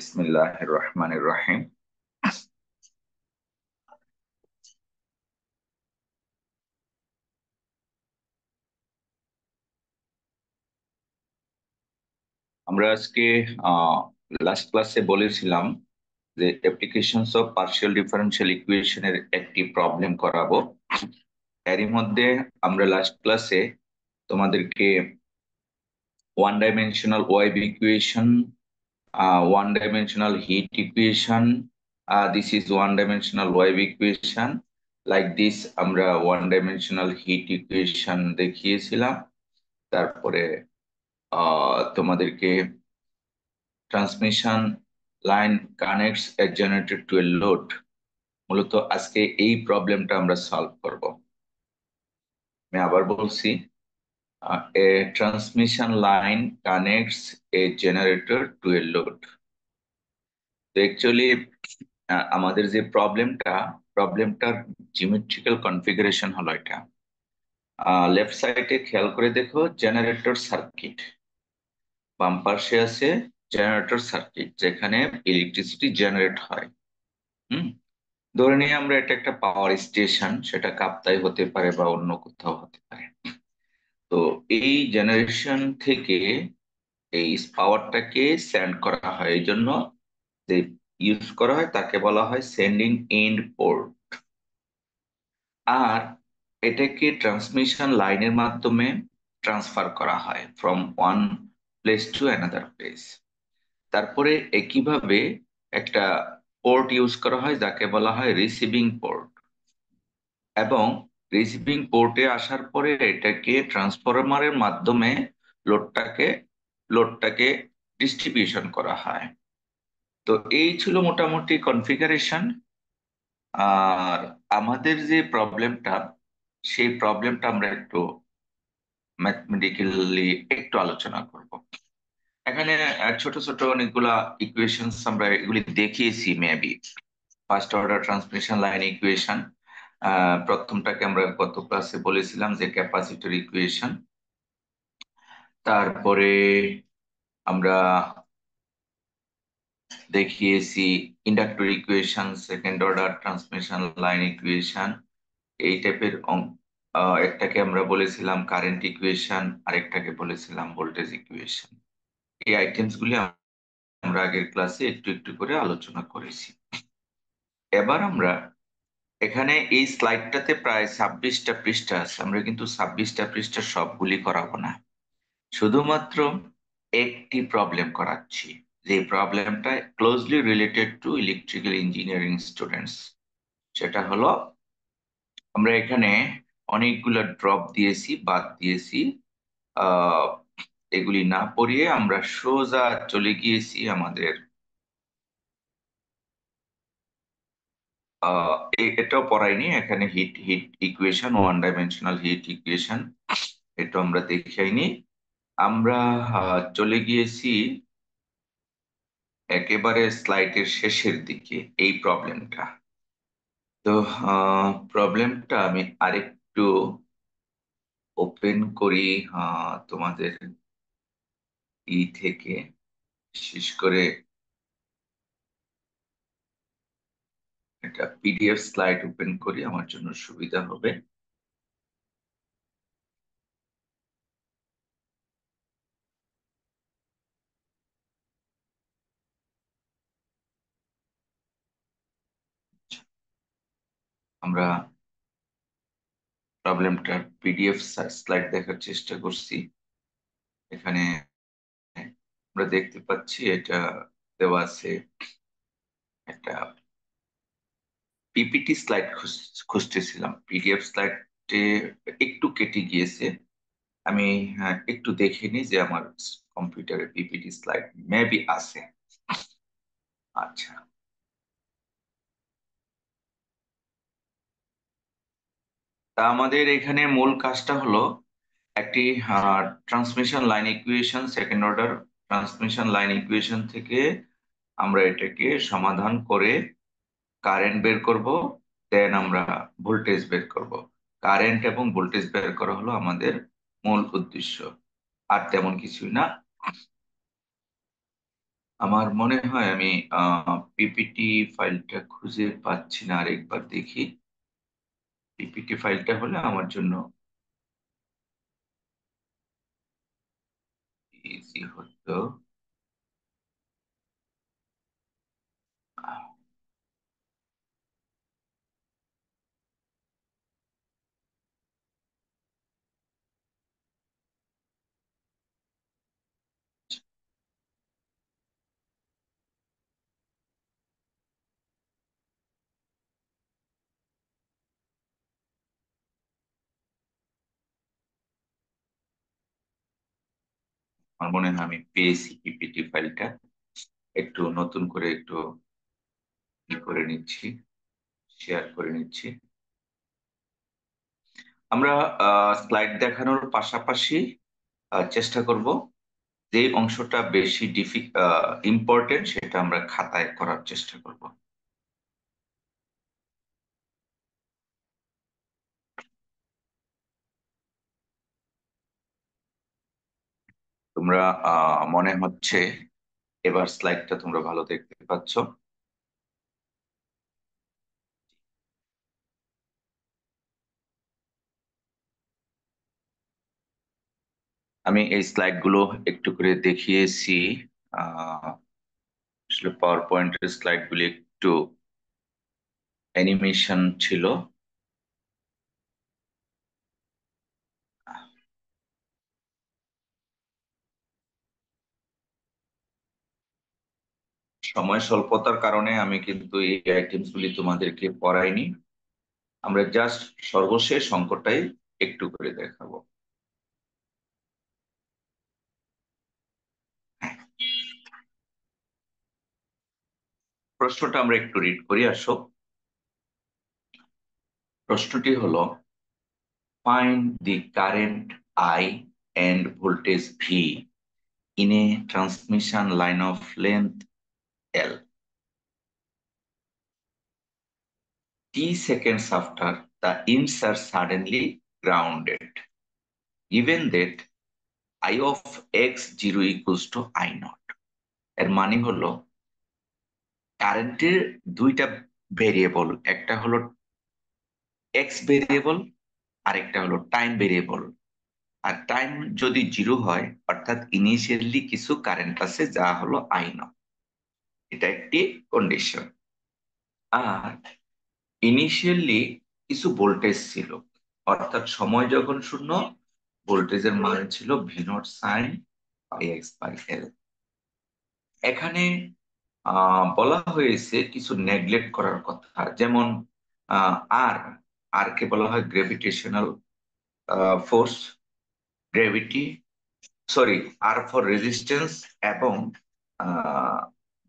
বিসমিল্লাহির রহমানির রহিম। আমরা আজকে লাস্ট ক্লাসে বলেছিলাম যে অ্যাপ্লিকেশনস অফ পার্শিয়াল ডিফারেনশিয়াল ইকুয়েশনের একটি প্রবলেম করাবো। এরই মধ্যে আমরা লাস্ট ক্লাসে তোমাদেরকে one dimensional wave equation, one dimensional heat equation, this is one dimensional wave equation, like this আমরা ওয়ান ডাইমেনশনাল হিট ইকুয়েশন দেখিয়েছিলাম। তারপরে তোমাদেরকে ট্রান্সমিশন লাইন কানেক্টস এ জেনারেটর টু এ লোড, মূলত আজকে এই প্রবলেমটা আমরা সলভ করব। আমি আবার বলছি, এ ট্রান্সমিশন লাইন কানেক্টস এ জেনারেটর টু এ লোড। তো অ্যাকচুয়ালি আমাদের যে প্রবলেমটার জিওমেট্রিক্যাল কনফিগারেশন হলো এটা। লেফট সাইডে খেয়াল করে দেখো, জেনারেটর সার্কিট, বাম পাশে আছে জেনারেটর সার্কিট, যেখানে ইলেকট্রিসিটি জেনারেট হয়। হুম ধরে নিয়ে আমরা এটা একটা পাওয়ার স্টেশন, সেটা কাপ্তাই হতে পারে বা অন্য কোথাও হতে পারে। তো এই জেনারেশন থেকে এই পাওয়ারটাকে সেন্ড করা হয়, এই জন্য যে ইউজ করা হয় তাকে বলা হয় সেন্ডিং এন্ড পোর্ট। আর এটাকে ট্রান্সমিশন লাইনের মাধ্যমে ট্রান্সফার করা হয় from one place to another place. তারপরে একইভাবে একটা পোর্ট ইউজ করা হয় যাকে বলা হয় রিসিভিং পোর্ট, এবং রিসিভিং পোর্টে আসার পরে এটাকে ট্রান্সফরমারের মাধ্যমে লোডটাকে লোডটাকে ডিস্ট্রিবিউশন করা হয়। তো এই ছিল মোটামুটি কনফিগারেশন। আর আমাদের যে প্রবলেমটা, সেই প্রবলেমটা আমরা একটু ম্যাথমেটিক্যালি একটু আলোচনা করব। এখানে ছোট ছোট অনেকগুলা ইকুয়েশনস আমরা এগুলি দেখিয়েছি maybe. First order transmission line equation, প্রথমটাকে আমরা গত ক্লাসে বলেছিলাম যে ক্যাপাসিটর ইকুয়েশন। তারপরে আমরা দেখিয়েছি inductor equation, second order transmission line equation, এই টাইপের। একটাকে আমরা বলেছিলাম কারেন্ট ইকুয়েশন, আরেকটাকে বলেছিলাম ভোল্টেজ ইকুয়েশন। এই আইটেমস গুলি আমরা আগের ক্লাসে একটু একটু করে আলোচনা করেছি। এবার আমরা এখানে এই স্লাইডটাতে প্রায় 26টা পৃষ্ঠা আছে, আমরা কিন্তু 26টা পৃষ্ঠা সবগুলি করাবো না, শুধুমাত্র একটি প্রবলেম করাচ্ছি, যে প্রবলেমটা closely related to electrical engineering students. সেটা হলো, আমরা এখানে অনেকগুলো ড্রপ দিয়েছি, বাদ দিয়েছি। আহ এগুলি না পড়িয়ে আমরা সোজা চলে গিয়েছি আমাদের এটাও পড়াইনি এখানে, heat heat equation, one dimensional heat equation, এটা আমরা দেখাইনি। আমরা চলে গিয়েছি একেবারে স্লাইডের শেষের দিকে এই প্রবলেমটা। তো প্রবলেমটা আমি আরেকটু ওপেন করি তোমাদের থেকে, বিশেষ করে এটা পিডিএফ স্লাইড ওপেন করি, আমার জন্য সুবিধা হবে। আমরা প্রবলেমটার পিডিএফ স্লাইড দেখার চেষ্টা করছি। এখানে আমরা দেখতে পাচ্ছি এটা দেওয়া আছে, একটা পিপিটি স্লাইড খুঁজতেছিলাম, পিডিএফ স্লাইডে একটু কেটে গিয়েছে। আমি একটু দেখে নিই যে আমার কম্পিউটারে পিপিটি স্লাইড মেবি আছে। আচ্ছা, তা আমাদের এখানে মূল কাজটা হলো একটি transmission line equation, second order transmission line equation থেকে আমরা এটাকে সমাধান করে কারেন্ট বের করব, দেন আমরা ভোল্টেজ বের করব। কারেন্ট এবং ভোল্টেজ বের করা হলো আমাদের মূল উদ্দেশ্য, আর তেমন কিছুই না। আমার মনে হয় আমি পিপিটি ফাইলটা খুঁজে পাচ্ছি না, আরেকবার দেখি। পিপিটি ফাইলটা হলে আমার জন্য ইজি হতো। আমার মনে হয় আমি পেয়েছি পিপিটি ফাইলটা। একটু নতুন করে একটু ই করে নিচ্ছি, শেয়ার করে নিচ্ছি। আমরা স্লাইড দেখানোর পাশাপাশি চেষ্টা করব যে অংশটা বেশি ইম্পর্টেন্ট সেটা আমরা খাতায় করার চেষ্টা করব। তোমরা মনে হচ্ছে এবার স্লাইডটা তোমরা ভালো দেখতে পাচ্ছ। আমি এই স্লাইড গুলো একটু করে দেখিয়েছি। আহ, আসলে পাওয়ার পয়েন্টের স্লাইড গুলি একটু অ্যানিমেশন ছিল। সময় স্বল্পতার কারণে আমি কিন্তু এই আইটেমস গুলি তোমাদেরকে পড়াইনি। আমরা জাস্ট সর্বশেষ অঙ্কটাই একটু করে দেখাবো। হ্যাঁ, প্রশ্নটা আমরা একটু রিড করি, আসো। প্রশ্নটি হলো, find the current I and voltage V in a transmission line of length L. T seconds after the ends are suddenly grounded. Given that I of x zero equals to I naught. এর মানে হলো কারেন্টের দুইটা variable, একটা হলো x variable আর একটা হলো time variable. আর time যদি জিরো হয় অর্থাৎ ইনিশিয়ালি কিছু কারেন্ট আছে যা হলো আই নট, এটা একটি কন্ডিশন। আর ইনিশিয়ালি কিছু ভোল্টেজ ছিল, অর্থাৎ সময় যখন শূন্য ভোল্টেজের মান ছিল V naught sine pi x by L. এখানে বলা হয়েছে কিছু নেগলেক্ট করার কথা, যেমন আহ, আর আর কে বলা হয় gravitational force, gravity, sorry, R for resistance, এবং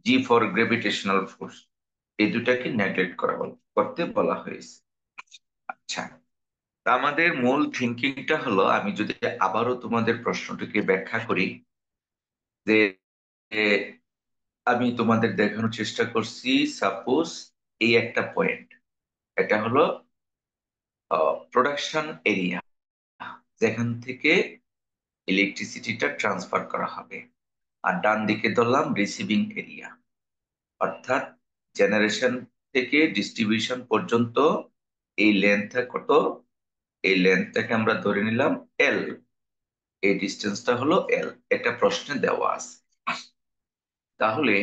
জি ফর গ্রেভিটেশনাল ফোর্স। এই দুটাকে নেগলেক্ট করতে বলা হয়েছে। আচ্ছা, তা আমাদের মূল থিঙ্কিংটা হলো, আমি যদি আবারও তোমাদের প্রশ্নটিকে ব্যাখ্যা করি, যে যে আমি তোমাদের দেখানোর চেষ্টা করছি, সাপোজ এই একটা পয়েন্ট, এটা হলো প্রোডাকশন এরিয়া, যেখান থেকে ইলেকট্রিসিটিটা ট্রান্সফার করা হবে। আর ডান দিকে ধরলাম রিসিভিং এরিয়া, অর্থাৎ জেনারেশন থেকে ডিস্ট্রিবিউশন পর্যন্ত এই লেন্থটা কত, এই লেন্থটাকে আমরা ধরে নিলাম এল, এই ডিস্টেন্সটা হলো এল। এটা প্রশ্নে দেওয়া আছে। তাহলে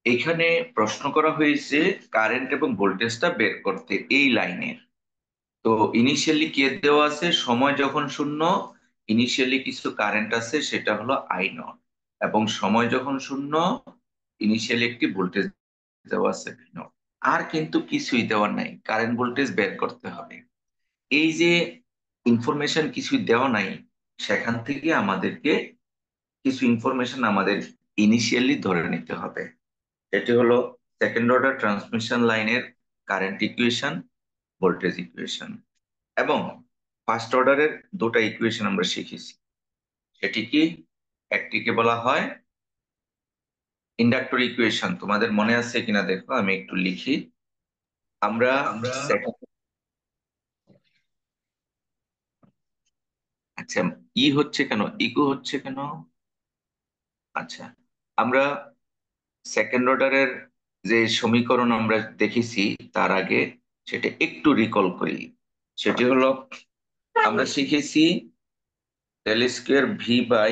এখানে প্রশ্ন করা হয়েছে কারেন্ট এবং ভোল্টেজটা বের করতে এই লাইনের। তো ইনিশিয়ালি কে দেওয়া আছে, সময় যখন শূন্য ইনিশিয়ালি কিছু কারেন্ট আছে সেটা হলো আই নট, এবং সময় যখন শূন্য ইনিশিয়ালি একটি ভোল্টেজ দেওয়া আছে ভি নট। আর কিন্তু কিছুই দেওয়া নাই, কারেন্ট ভোল্টেজ বের করতে হবে। এই যে ইনফরমেশন কিছুই দেওয়া নাই, সেখান থেকে আমাদেরকে কিছু ইনফরমেশন আমাদের ইনিশিয়ালি ধরে নিতে হবে। এটি হলো সেকেন্ড অর্ডার ট্রান্সমিশন লাইনের কারেন্ট ইকুয়েশন, ভোল্টেজ ইকুয়েশন, এবং ফার্স্ট অর্ডারের দুটো ইকুয়েশন আমরা শিখেছি। সেটি কি? একটিকে বলা হয় ইন্ডাক্টর ইকুয়েশন, তোমাদের মনে আছে কিনা দেখো, আমি একটু লিখি। আমরা second- আচ্ছা, ই হচ্ছে কেন, ইকো হচ্ছে কেন? আচ্ছা, আমরা সেকেন্ড অর্ডারের যে সমীকরণ আমরা দেখেছি তার আগে সেটা একটু রিকল করি। সেটি হলো, আমরা শিখেছি del square V by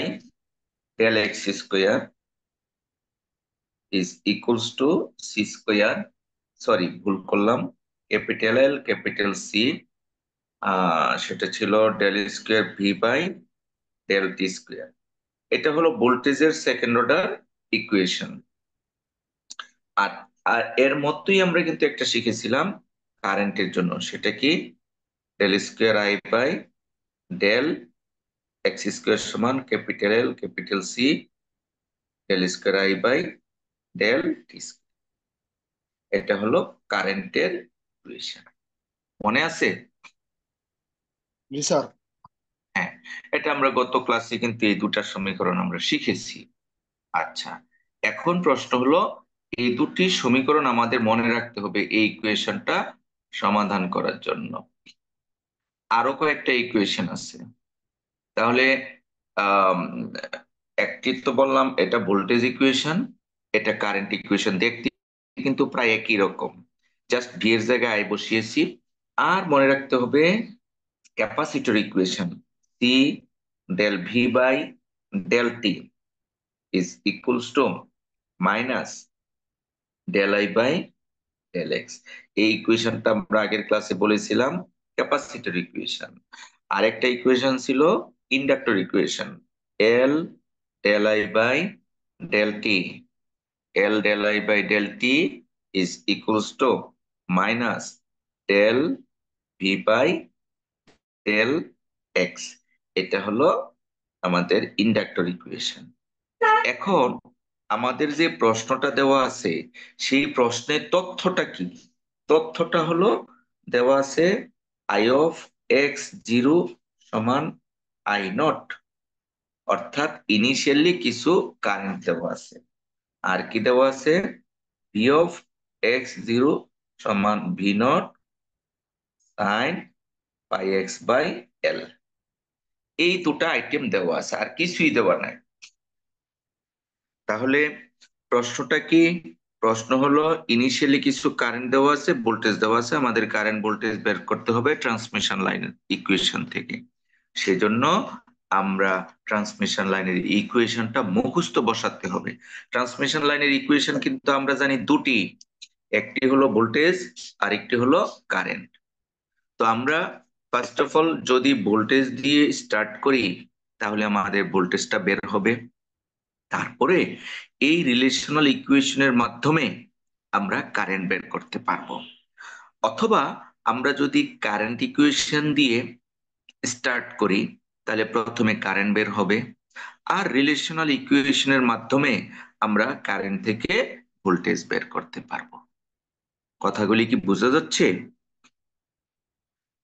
del x square is equals to C square, sorry ভুল করলাম, ক্যাপিটাল এল ক্যাপিটাল সি, সেটা ছিল del square V by del T square. এটা হলো ভোল্টেজের সেকেন্ড অর্ডার ইকুয়েশন। আর আর এর মতোই আমরা কিন্তু একটা শিখেছিলাম কারেন্টের জন্য, সেটা কি del square i by del x square সমান capital L capital C del square i by del T square. এটা হলো কারেন্টের ইকুয়েশন, মনে আছে? জি স্যার। হ্যাঁ, এটা আমরা গত ক্লাসে কিন্তু এই দুটা সমীকরণ আমরা শিখেছি। আচ্ছা, এখন প্রশ্ন হলো, এই দুটি সমীকরণ আমাদের মনে রাখতে হবে এই ইকুয়েশনটা সমাধান করার জন্য। আরো কয়েকটা ইকুয়েশন আছে, তাহলে আম, একটি তো বললাম এটা ভোল্টেজ ইকুয়েশন, এটা কারেন্ট ইকুয়েশন, দেখতে কিন্তু প্রায় একই রকম, জাস্ট ভি এর জায়গায় আই বসিয়েছি। আর মনে রাখতে হবে capacitor equation, C del V by del T is equals to minus del I by del X. এই ইকুয়েশনটা আমরা আগের ক্লাসে বলেছিলাম ক্যাপাসিটর ইকুয়েশন। আরেকটা ইকুয়েশন ছিল inductor equation, L del I by del T, L del I by del T is equals to minus del V by del X. এটা হলো আমাদের ইন্ডাক্টর ইকুয়েশন। এখন আমাদের যে প্রশ্নটা দেওয়া আছে সেই প্রশ্নের তথ্যটা কি? তথ্যটা হলো দেওয়া আছে আই অফ এক্স জিরো সমান আই নট, অর্থাৎ ইনিশিয়ালি কিছু কারেন্ট দেওয়া আছে। আর কি দেওয়া আছে? ভি অফ এক্স জিরো সমান V naught sine pi x by L. এই দুটা আইটেম দেওয়া আছে, আর কিছুই দেওয়া নাই। তাহলে প্রশ্নটা কি? প্রশ্ন হলো ইনিশিয়ালি কিছু কারেন্ট দেওয়া আছে, ভোল্টেজ দেওয়া আছে, আমাদের কারেন্ট ভোল্টেজ বের করতে হবে ট্রান্সমিশন লাইনের ইকুয়েশন থেকে। সেজন্য আমরা ট্রান্সমিশন লাইনের ইকুয়েশনটা মুখস্থ বসাতে হবে। ট্রান্সমিশন লাইনের ইকুয়েশন কিন্তু আমরা জানি দুটি, একটি হলো ভোল্টেজ আর একটি হলো কারেন্ট। তো আমরা ফার্স্ট অফ অল যদি ভোল্টেজ দিয়ে স্টার্ট করি তাহলে আমাদের ভোল্টেজটা বের হবে। তারপরে এই রিলেশনাল ইকুয়েশনের মাধ্যমে আমরা কারেন্ট বের করতে পারবো। অথবা আমরা যদি কারেন্ট ইকুয়েশন দিয়ে স্টার্ট করি তাহলে প্রথমে কারেন্ট বের হবে, আর রিলেশনাল ইকুয়েশনের মাধ্যমে আমরা কারেন্ট থেকে ভোল্টেজ বের করতে পারবো। কথাগুলি কি বোঝা যাচ্ছে?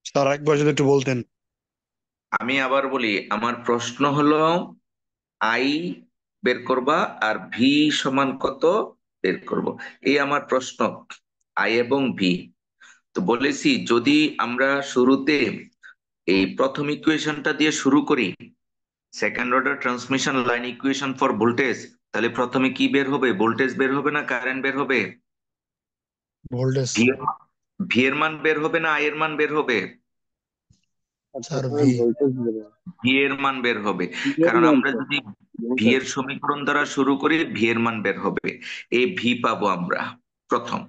স্যার একবার যদি একটু বলতেন। আমি আবার বলি, আমার প্রশ্ন হলো আই বের করবা আর ভি সমান কত বের করব, এই আমার প্রশ্ন, আই এবং ভি। তো বলেছি যদি আমরা শুরুতে এই প্রথম ইকুয়েশনটা দিয়ে শুরু করি, second order transmission line equation for voltage, তাহলে প্রথমে কি বের হবে? ভোল্টেজ বের হবে না কারেন্ট বের হবে? ভোল্টেজ। ভি এর ভি এর মান বের হবে না আই এর মান বের হবে? Sir V. ভি এর মান বের হবে, বিয়ের কারণ আমরা মধ্যে যদি ভি ভোল্টেজ। এর সমীকরণ দ্বারা শুরু করি ভি এর মান বের হবে। এই ভি পাবো আমরা প্রথম।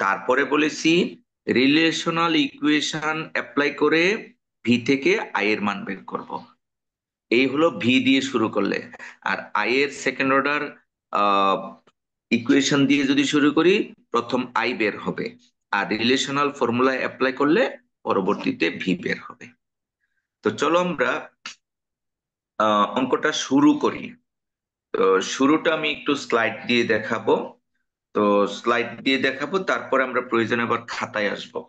তারপরে বলেছি রিলেশনাল ইকুয়েশন অ্যাপ্লাই করে ভি থেকে আই এর মান বের করব। এই হলো ভি দিয়ে শুরু করলে। আর আই এর সেকেন্ড অর্ডার ইকুয়েশন দিয়ে যদি শুরু করি প্রথম আই বের হবে, আর রিলেশনাল ফর্মুলা অ্যাপ্লাই করলে পরবর্তীতে ভি বের হবে। তো চলো আমরা অঙ্কটা শুরু করি। তো শুরুটা আমি একটু স্লাইড দিয়ে দেখাবো। তো স্লাইড দিয়ে দেখাবো, তারপরে আমরা প্রয়োজনে আবার খাতায় আসবো।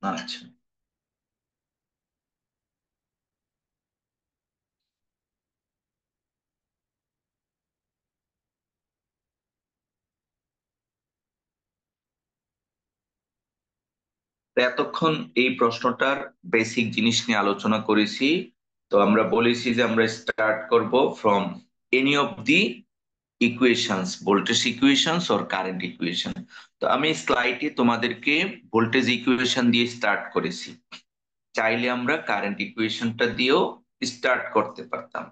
আচ্ছা, তো এতক্ষণ এই প্রশ্নটার বেসিক জিনিস নিয়ে আলোচনা করেছি। তো আমরা বলেছি যে আমরা স্টার্ট করব from any of the equations, voltage equations or current equation. তো আমি স্লাইডে তোমাদেরকে ভোল্টেজ ইকুয়েশন দিয়ে স্টার্ট করেছি, চাইলে আমরা কারেন্ট ইকুয়েশনটা দিয়েও স্টার্ট করতে পারতাম।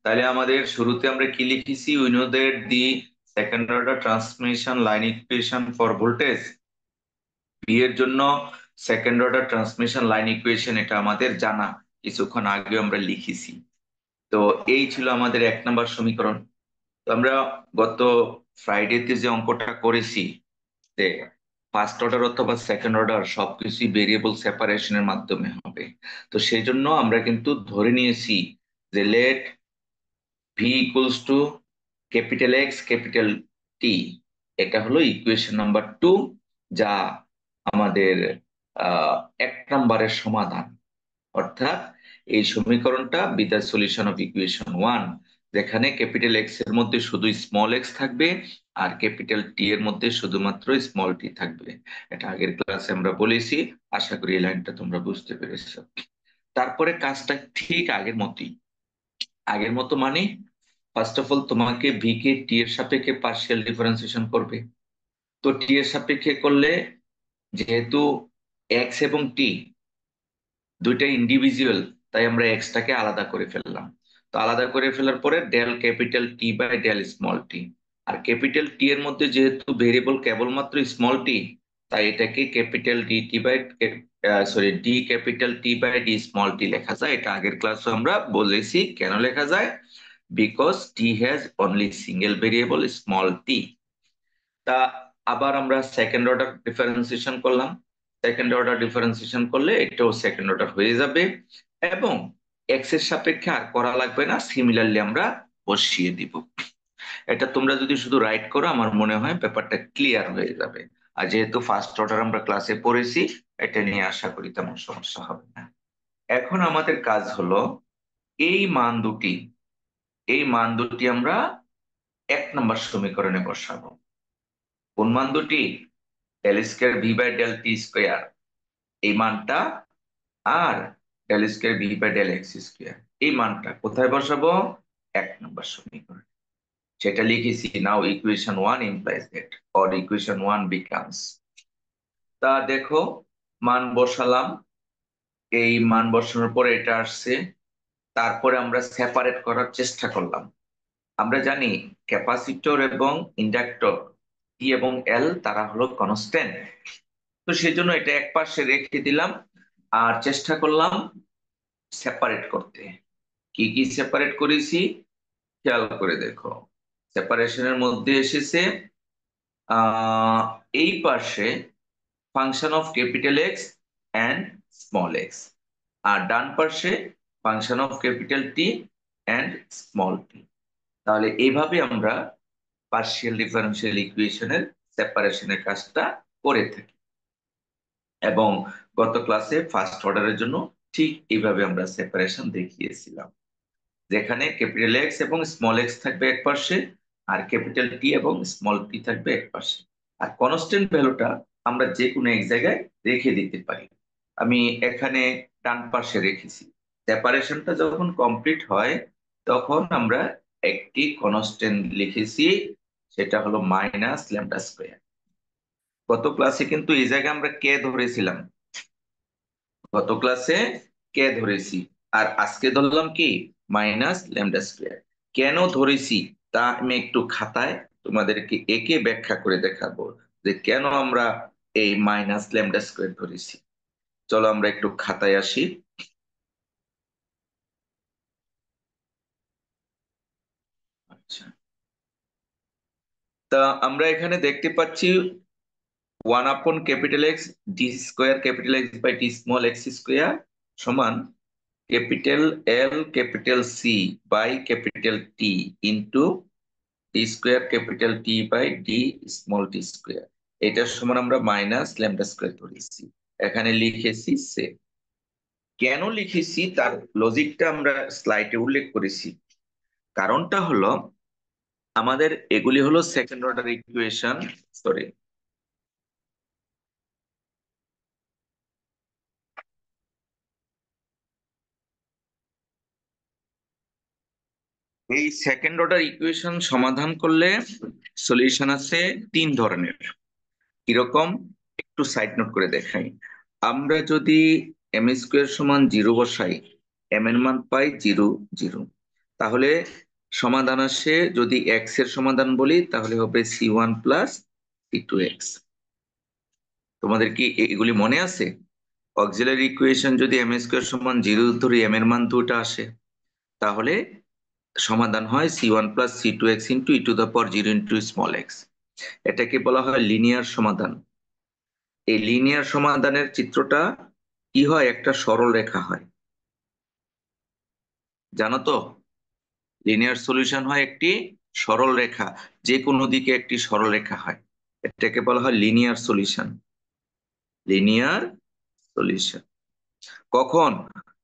তাহলে আমাদের শুরুতে আমরা কি লিখেছি, we know that the second order transmission line equation for voltage, B এর জন্য second order transmission line equation, এটা আমাদের জানা, কিছুক্ষণ আগে আমরা লিখেছি। তো এই ছিল আমাদের 1 নম্বর সমীকরণ। তো আমরা গত ফ্রাইডেতে যে অঙ্কটা করেছি যে ফার্স্ট অর্ডার অথবা সেকেন্ড অর্ডার সবকিছুই ভেরিয়েবল সেপারেশনের মাধ্যমে হবে। তো সেই জন্য আমরা কিন্তু ধরে নিয়েছি যে let V equals to capital X capital T, এটা হলো ইকুয়েশন নাম্বার 2, যা আমাদের 1 নম্বরের সমাধান। অর্থাৎ এই সমীকরণটা with the solution of equation 1, যেখানে ক্যাপিটাল এক্স এর মধ্যে শুধু স্মল এক্স থাকবে আর ক্যাপিটাল টি এর মধ্যে শুধুমাত্র স্মল টি থাকবে। এটা আগের ক্লাসে আমরা বলেছি, আশা করি এই লাইনটা তোমরা বুঝতে পেরেছো। তারপরে কাজটা ঠিক আগের মতোই। আগের মতো মানে ফার্স্ট অফ অল তোমাকে ভি কে টি এর সাপেক্ষে পার্শিয়াল ডিফারেন্সিয়েশন করবে। তো টি এর সাপেক্ষে করলে, যেহেতু এক্স এবং টি দুইটা ইন্ডিভিজুয়াল, তাই আমরা এক্সটাকে আলাদা করে ফেললাম। তো আলাদা করে ফেলার পরে del capital T by del small t, আর ক্যাপিটাল টি এর মধ্যে যেহেতু ভেরিয়েবল কেবলমাত্র স্মল টি, তাই এটাকে capital D T by D capital T by D small t লেখা যায়। এটা আগের ক্লাসে আমরা বলেছি কেন লেখা যায়, because T has only single variable small t. তা আবার আমরা সেকেন্ড অর্ডার ডিফারেন্সিয়েশন করলাম। সেকেন্ড অর্ডার ডিফারেন্সিয়েশন করলে এটাও সেকেন্ড অর্ডার হয়ে যাবে, এবং এক্স এর সাপেক্ষে আর করা লাগবে না, সিমিলারলি আমরা বসিয়ে দিব। এটা তোমরা যদি শুধু রাইট করো, আমার মনে হয় ব্যাপারটা ক্লিয়ার হয়ে যাবে। আর যেহেতু ফার্স্ট অর্ডার আমরা ক্লাসে পড়েছি, এটা নিয়ে আশা করি তেমন সমস্যা হবে না। এখন আমাদের কাজ হলো এই মান দুটি, এই মান দুটি আমরা 1 নম্বর সমীকরণে বসাবো। কোন মান দুটি? Del square v by del t square, এই মানটা, আর del square v by del x square, এই মানটা কোথায় বসাবো? 1 নম্বর সমীকরণ। সেটা লিখেছি, now equation 1 implies that, or equation 1 becomes। তা দেখো, মান বসালাম, এই মান বসানোর পরে এটা আসছে। তারপরে আমরা সেপারেট করার চেষ্টা করলাম। আমরা জানি ক্যাপাসিটর এবং ইন্ডাক্টর টি এবং এল তারা হলো কনস্ট্যান্ট। তো সেই জন্য এটা একপাশে রেখে দিলাম, আর চেষ্টা করলাম সেপারেট করতে। কি কি সেপারেট করেছি খেয়াল করে দেখো। সেপারেশনের মধ্যে এসেছে আহ এই পাশে function of capital x and small x, আর ডান পাশে function of capital t and small t. তাহলে এইভাবে আমরা পার্শিয়াল ডিফারেন্সিয়াল ইকুয়েশনের সেপারেশনের কাজটা করে থাকি। এবং গত ক্লাসে ফার্স্ট অর্ডারের জন্য ঠিক এইভাবে আমরা সেপারেশন দেখিয়েছিলাম, যেখানে ক্যাপিটাল এক্স এবং স্মল এক্স থাকবে এক পাশে, আর ক্যাপিটাল টি এবং স্মল টি থাকবে এক পাশে। আর কনস্ট্যান্ট ভ্যালুটা আমরা যে কোনো এক জায়গায় রেখে দিতে পারি। আমি এখানে ডান পাশে রেখেছি। সেপারেশনটা যখন কমপ্লিট হয়, তখন আমরা একটি কনস্ট্যান্ট লিখেছি, সেটা হলো মাইনাস ল্যামডা স্কোয়ার। গত ক্লাসে কিন্তু এই জায়গায় আমরা কে ধরেছিলাম, গত ক্লাসে কে ধরেছি, আর আজকে ধরলাম কি মাইনাস ল্যামডা স্কোয়ার। কেন ধরেছি তা আমি একটু খাতায় তোমাদেরকে একে ব্যাখ্যা করে দেখাবো, যে কেন আমরা এই মাইনাস ল্যামডা স্কোয়ার ধরেছি। চলো আমরা একটু খাতায় আসি। আচ্ছা, তা আমরা এখানে দেখতে পাচ্ছি 1/ক্যাপিটাল x d square capital x by D small x square সমান capital L capital c by capital t into d square capital T by D small t square. এটার সমান আমরা মাইনাস ল্যামডা স্কোয়ার ধরেছি, এখানে লিখেছি সে। কেন লিখেছি তার লজিকটা আমরা স্লাইডে উল্লেখ করেছি। কারণটা হলো, আমাদের এগুলি হলো সেকেন্ড অর্ডার ইকুয়েশন, সরি, এই সেকেন্ড অর্ডার ইকুয়েশন সমাধান করলে সলিউশন আছে 3 ধরনের। কিরকম একটু সাইড নোট করে দেখাই। আমরা যদি এম স্কোয়ার সমান 0 বসাই, এম এর মান পাই 0 0, তাহলে সমাধান আসে, যদি এক্স এর সমাধান বলি তাহলে হবে c1 + c2x। তোমাদের কি এগুলি মনে আছে? অক্সিলারি ইকুয়েশন যদি এম স্কোয়ার সমান 0 ধরি, এম এর মান 2টা আসে, তাহলে সমাধান হয় c1 + c2x into e⁻0 into small x. এটাকে বলা হয় লিনিয়ার সমাধান। এই লিনিয়ার সমাধানের চিত্রটা কি হয়, একটা সরল রেখা হয়, জানো তো? লিনিয়ার সলিউশন হয় একটি সরল রেখা, যে কোনো দিকে একটি সরল রেখা হয়, এটাকে বলা হয় লিনিয়ার সলিউশন। লিনিয়ার সলিউশন কখন?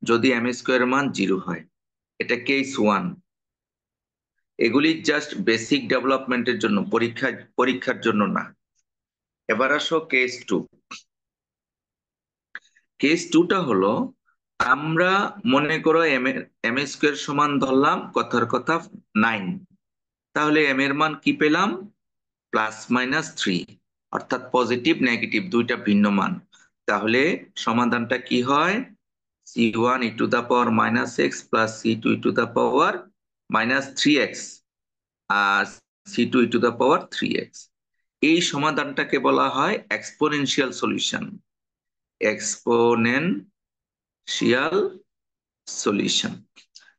যদি এম স্কোয়ার মান 0 হয়। এটা কেস 1। এগুলি জাস্ট বেসিক ডেভেলপমেন্টের জন্য, পরীক্ষার জন্য না। এবার আসো কেস 2। কেস 2টা হলো, আমরা মনে করো এম স্কোয়ার সমান ধরলাম কথার কথা 9, তাহলে এম এর মান কি পেলাম? +-3, অর্থাৎ পজিটিভ নেগেটিভ দুইটা ভিন্ন মান। তাহলে সমাধানটা কি হয়? c1 e⁻−x + c2 e⁻−3x আর c2 e⁻3x। এই সমাধানটাকে বলা হয় এক্সপোনেনশিয়াল সলিউশন। এক্সপোনেনশিয়াল সলিউশন,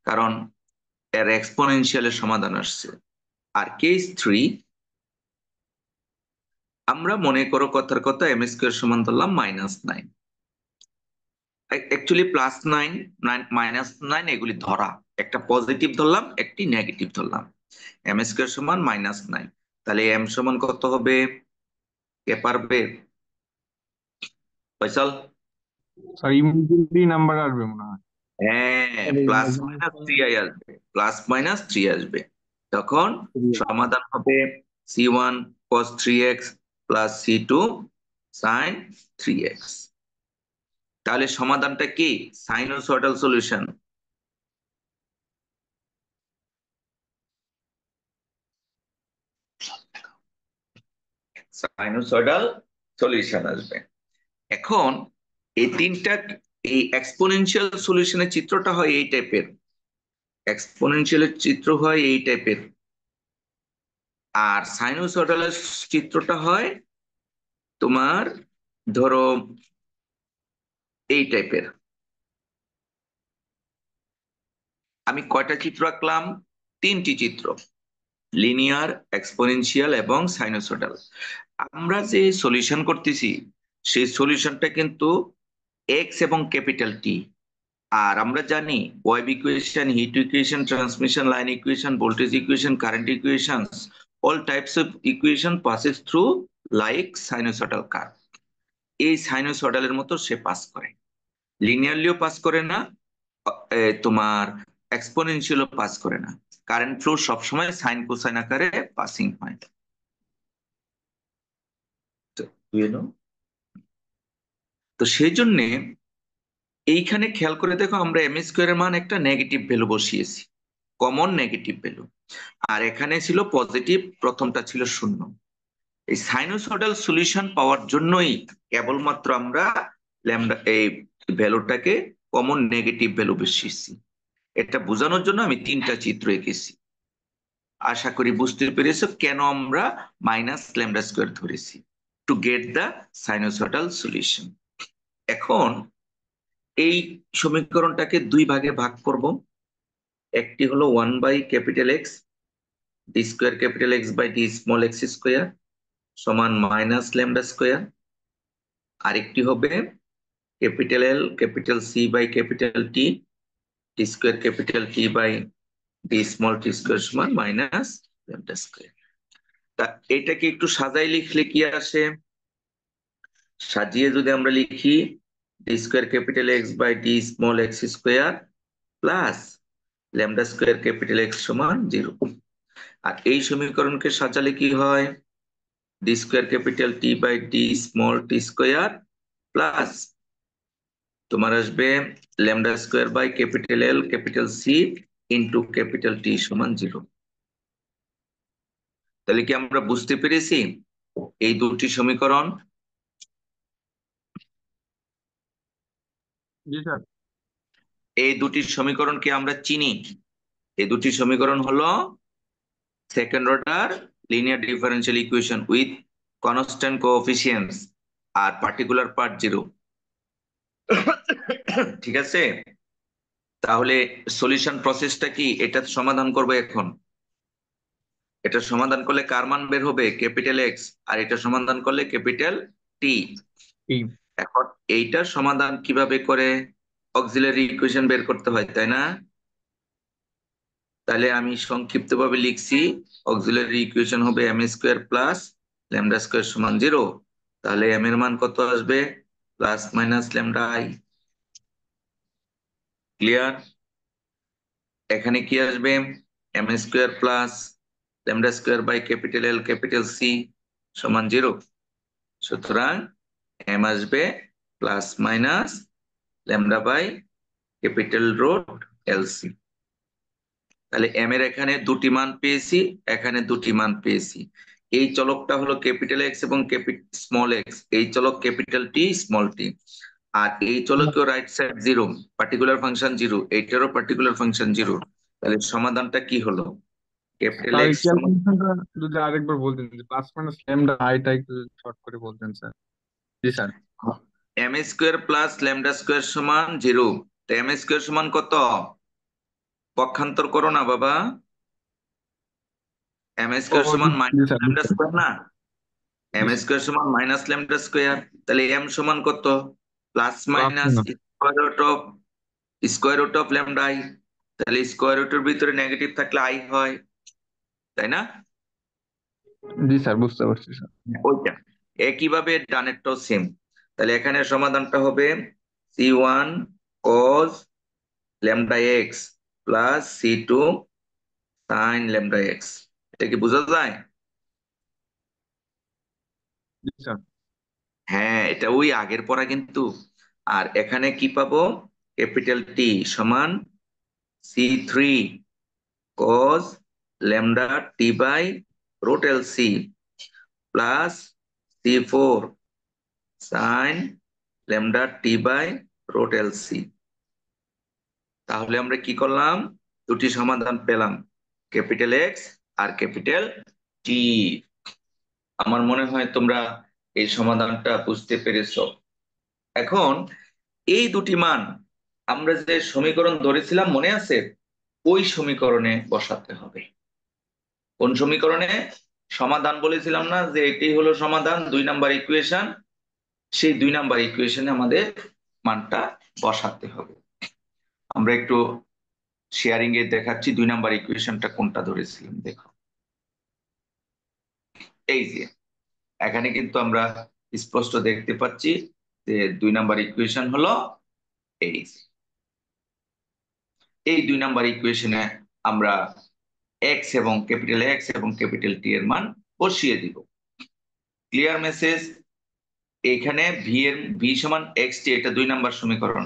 কারণ এর এক্সপোনেনশিয়ালের সমাধান আসছে। আর কেস 3, আমরা মনে করো কথার কথা এম স্কোয়ার সমান ধরলাম -9, অ্যাকচুয়ালি +9 -9 এগুলি ধরা, একটা পজিটিভ ধরলাম একটি নেগেটিভ ধরলাম। এম স্কোয়ার সমান -9, তাহলে এম সমান কত হবে? কে পারবে? ফয়সাল? স্যার ইমিডিয়েটলি নাম্বার আসবে মনে হয়। হ্যাঁ, +-3 আসবে। তখন সমাধান হবে c1 cos 3x + c2 sin 3x। তাহলে সমাধানটা কি? Sinusoidal solution. সাইনোসয়েডাল সলিউশন আসবে। এখন এই এক্সপোনেনশিয়াল সলিউশনের চিত্রটা হয় এই টাইপের। এক্সপোনেনশিয়ালের চিত্র হয় এই টাইপের, আর সাইনোসয়েডালের চিত্রটা হয় তোমার ধরো এই টাইপের। আমি কয়টা চিত্র আঁকলাম? 3টি চিত্র, লিনিয়ার, এক্সপোনেনশিয়াল এবং সাইনোসয়েডাল। আমরা যে সলিউশন করতেছি সেই সলিউশনটা কিন্তু এক্স এবং ক্যাপিটাল টি। আর আমরা জানি wave equation, heat equation, transmission line equation, voltage equation, current equations, all types of equation passes through like sinusoidal curve। এই সাইনোসয়েডালের মতো সে পাস করে, লিনিয়ারলিও পাস করে না, তোমার এক্সপোনেনশিয়ালও পাস করে না। কারেন্ট ফ্লো সবসময় সাইন কোসাইন আকারে পাসিং হয়। তো তো সেই জন্যে এইখানে খেয়াল করে দেখো, আমরা এম স্কোয়ারের মান একটা নেগেটিভ ভ্যালু বসিয়েছি, কমন নেগেটিভ ভ্যালু, আর এখানে ছিল পজিটিভ, প্রথমটা ছিল 0। এই সাইনোসয়েডাল সলিউশন পাওয়ার জন্যই কেবলমাত্র আমরা ল্যামডা এই ভ্যালুটাকে কমন নেগেটিভ ভ্যালু বসিয়েছি। এটা বোঝানোর জন্য আমি 3টা চিত্র এঁকেছি। আশা করি বুঝতে পেরেছো কেন আমরা -λ² ধরেছি, to get the sinusoidal solution. এখন এই সমীকরণটাকে 2 ভাগে ভাগ করব। একটি হলো 1/X d²X/d⁻x² সমান -λ²। আরেকটি হবে L C/T d²T/d⁻t² সমান -λ²। তা এটাকে একটু সাজাই লিখলে কি আসে? সাজিয়ে যদি আমরা লিখি d²X/d⁻x² প্লাস λ²X সমান 0। আর এই সমীকরণকে সাজালে কি হয়? d²T/d⁻t² প্লাস তোমার আসবে λ²/L C into capital T সমান 0। তাহলে কি আমরা বুঝতে পেরেছি এই দুটি সমীকরণ? জি স্যার। এই দুটি সমীকরণকে আমরা চিনি। এই দুটি সমীকরণ হলো second order linear differential equation with constant coefficients আর পার্টিকুলার পার্ট 0। ঠিক আছে, তাহলে সলিউশন প্রসেসটা কি? এটা সমাধান করবো এখন। এটা সমাধান করলে কার মান বের হবে? Capital X. আর এটা সমাধান করলে ক্যাপিটাল টি। এই এখন এইটার সমাধান কিভাবে করে? অক্সিলারি ইকুয়েশন বের করতে হয়, তাই না? তাহলে আমি সংক্ষিপ্তভাবে লিখছি, অক্সিলারি ইকুয়েশন হবে M square plus lambda square সমান 0। তাহলে এম এর মান কত আসবে? Plus minus lambda I. Clear? এখানে কি আসবে? M square plus lambda square by capital L capital C সমান 0। সুতরাং এম আসবে plus minus lambda by capital root L C. তাহলে এম এর এখানে দুটি মান পেয়েছি, এখানে দুটি মান পেয়েছি। এই চলকটা হলো ক্যাপিটাল এক্স এবং স্মল এক্স, এই চলক ক্যাপিটাল টি স্মল টি। আর এই চলকেও রাইট সাইড 0, পার্টিকুলার ফাংশন 0, এইটারও পার্টিকুলার ফাংশন 0। তাহলে সমাধানটা কি হলো? ক্যাপিটাল স্যার, ওই এক্স সমান ক্যালকুলেশনটা যদি আরেকবার বলতেন, যে প্লাস মাইনাস ল্যামডা আইটা একটু শর্ট করে বলতেন স্যার। জি sir. M square plus lambda square সমান 0। তো এম স্কোয়ার সমান কত? পক্ষান্তর করো না বাবা। এম ও স্কোয়ার জি সমান জি মাইনাস স্যার, ল্যামডা বুঝতে স্কোয়ার পারছি। না? জি এম স্যার। স্কোয়ার সমান মাইনাস ল্যামডা স্কোয়ার। তাহলে এম সমান কত? Plus plus minus minus. Square root of lambda I. তাহলে স্কোয়ার রুটের ভিতরে নেগেটিভ থাকলে আই হয়, তাই না? জি স্যার, বুঝতে পারছি স্যার। ওইটা একইভাবে ডানেরটাও সেম। তাহলে এখানে সমাধানটা হবে C1 cos lambda x plus C2 sin lambda X. এটা কি বোঝা যায়? জি স্যার। হ্যাঁ, এটা ওই আগের পড়া কিন্তু। আর এখানে কি পাবো? ক্যাপিটাল টি সমান C3 cos lambda T by root L C plus C4 sin lambda T by root L C. তাহলে আমরা কি করলাম? দুটি সমাধান পেলাম, ক্যাপিটাল এক্স আর ক্যাপিটাল টি। আমার মনে হয় তোমরা এই সমাধানটা বুঝতে পেরেছো। এখন এই দুটি মান আমরা যে সমীকরণ ধরেছিলাম মনে আছে? ওই সমীকরণে বসাতে হবে। কোন সমীকরণে? সমাধান বলেছিলাম না যে এটি হলো সমাধান, 2 নাম্বার ইকুয়েশন। সেই 2 নাম্বার ইকুয়েশনে আমাদের মানটা বসাতে হবে। আমরা একটু শেয়ারিং এ দেখাচ্ছি 2 নাম্বার ইকুয়েশনটা কোনটা ধরেছিলাম, দেখো। এই যে এখানে কিন্তু আমরা স্পষ্ট দেখতে পাচ্ছি যে 2 নাম্বার ইকুয়েশন হলো এই যে। এই 2 নাম্বার ইকুয়েশনে আমরা এক্স এবং ক্যাপিটাল টি এর মান বসিয়ে দিব। Clear message? এখানে ভি সমান এক্স টি, এটা 2 নাম্বার সমীকরণ।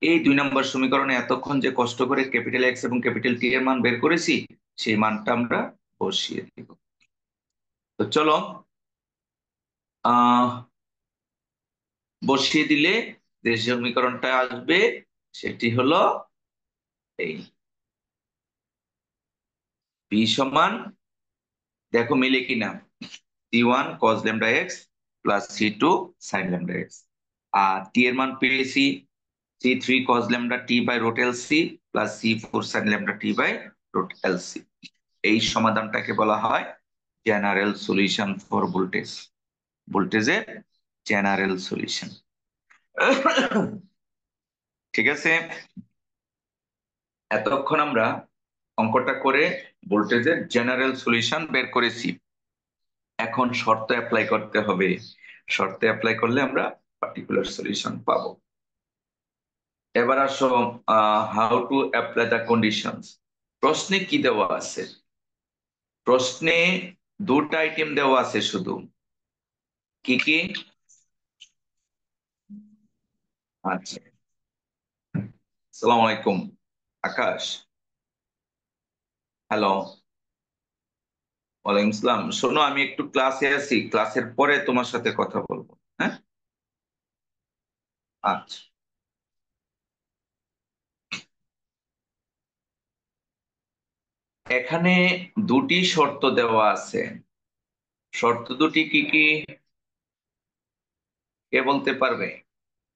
এই 2 নাম্বার সমীকরণে এতক্ষণ যে কষ্ট করে ক্যাপিটাল এক্স এবং ক্যাপিটাল টি এর মান বের করেছি, সেই মানটা আমরা বসিয়ে দিব। তো চলো, আহ বসিয়ে দিলে যে সমীকরণটা আসবে সেটি হলো এই ভি সমান, দেখো মিলে কিনা, C1 cos lambda x plus C2 sin lambda x. আর টি এর মান পেয়েছি C3 cos lambda T by root L C plus C4 sin lambda T by root L C. এই সমাধানটাকে বলা হয় জেনারেল সলিউশন ফর ভোল্টেজ, ভোল্টেজের জেনারেল সলিউশন। ঠিক আছে, এতক্ষণ আমরা অঙ্কটা করে ভোল্টেজের জেনারেল সলিউশন বের করেছি। এখন শর্ত অ্যাপ্লাই করতে হবে। শর্ত অ্যাপ্লাই করলে আমরা পার্টিকুলার সলিউশন পাবো। এবার আসো, how to apply the conditions. প্রশ্নে কি দেওয়া আছে? প্রশ্নে দুটা আইটেম দেওয়া আছে শুধু। কি কি? আচ্ছা, আসসালামু আলাইকুম আকাশ। হ্যালো, ওয়ালাইকুম আসসালাম। শোনো, আমি একটু ক্লাসে আছি, ক্লাসের পরে তোমার সাথে কথা বলবো। হ্যাঁ, আচ্ছা। এখানে দুটি শর্ত দেওয়া আছে। শর্ত দুটি কি কি কে বলতে পারবে?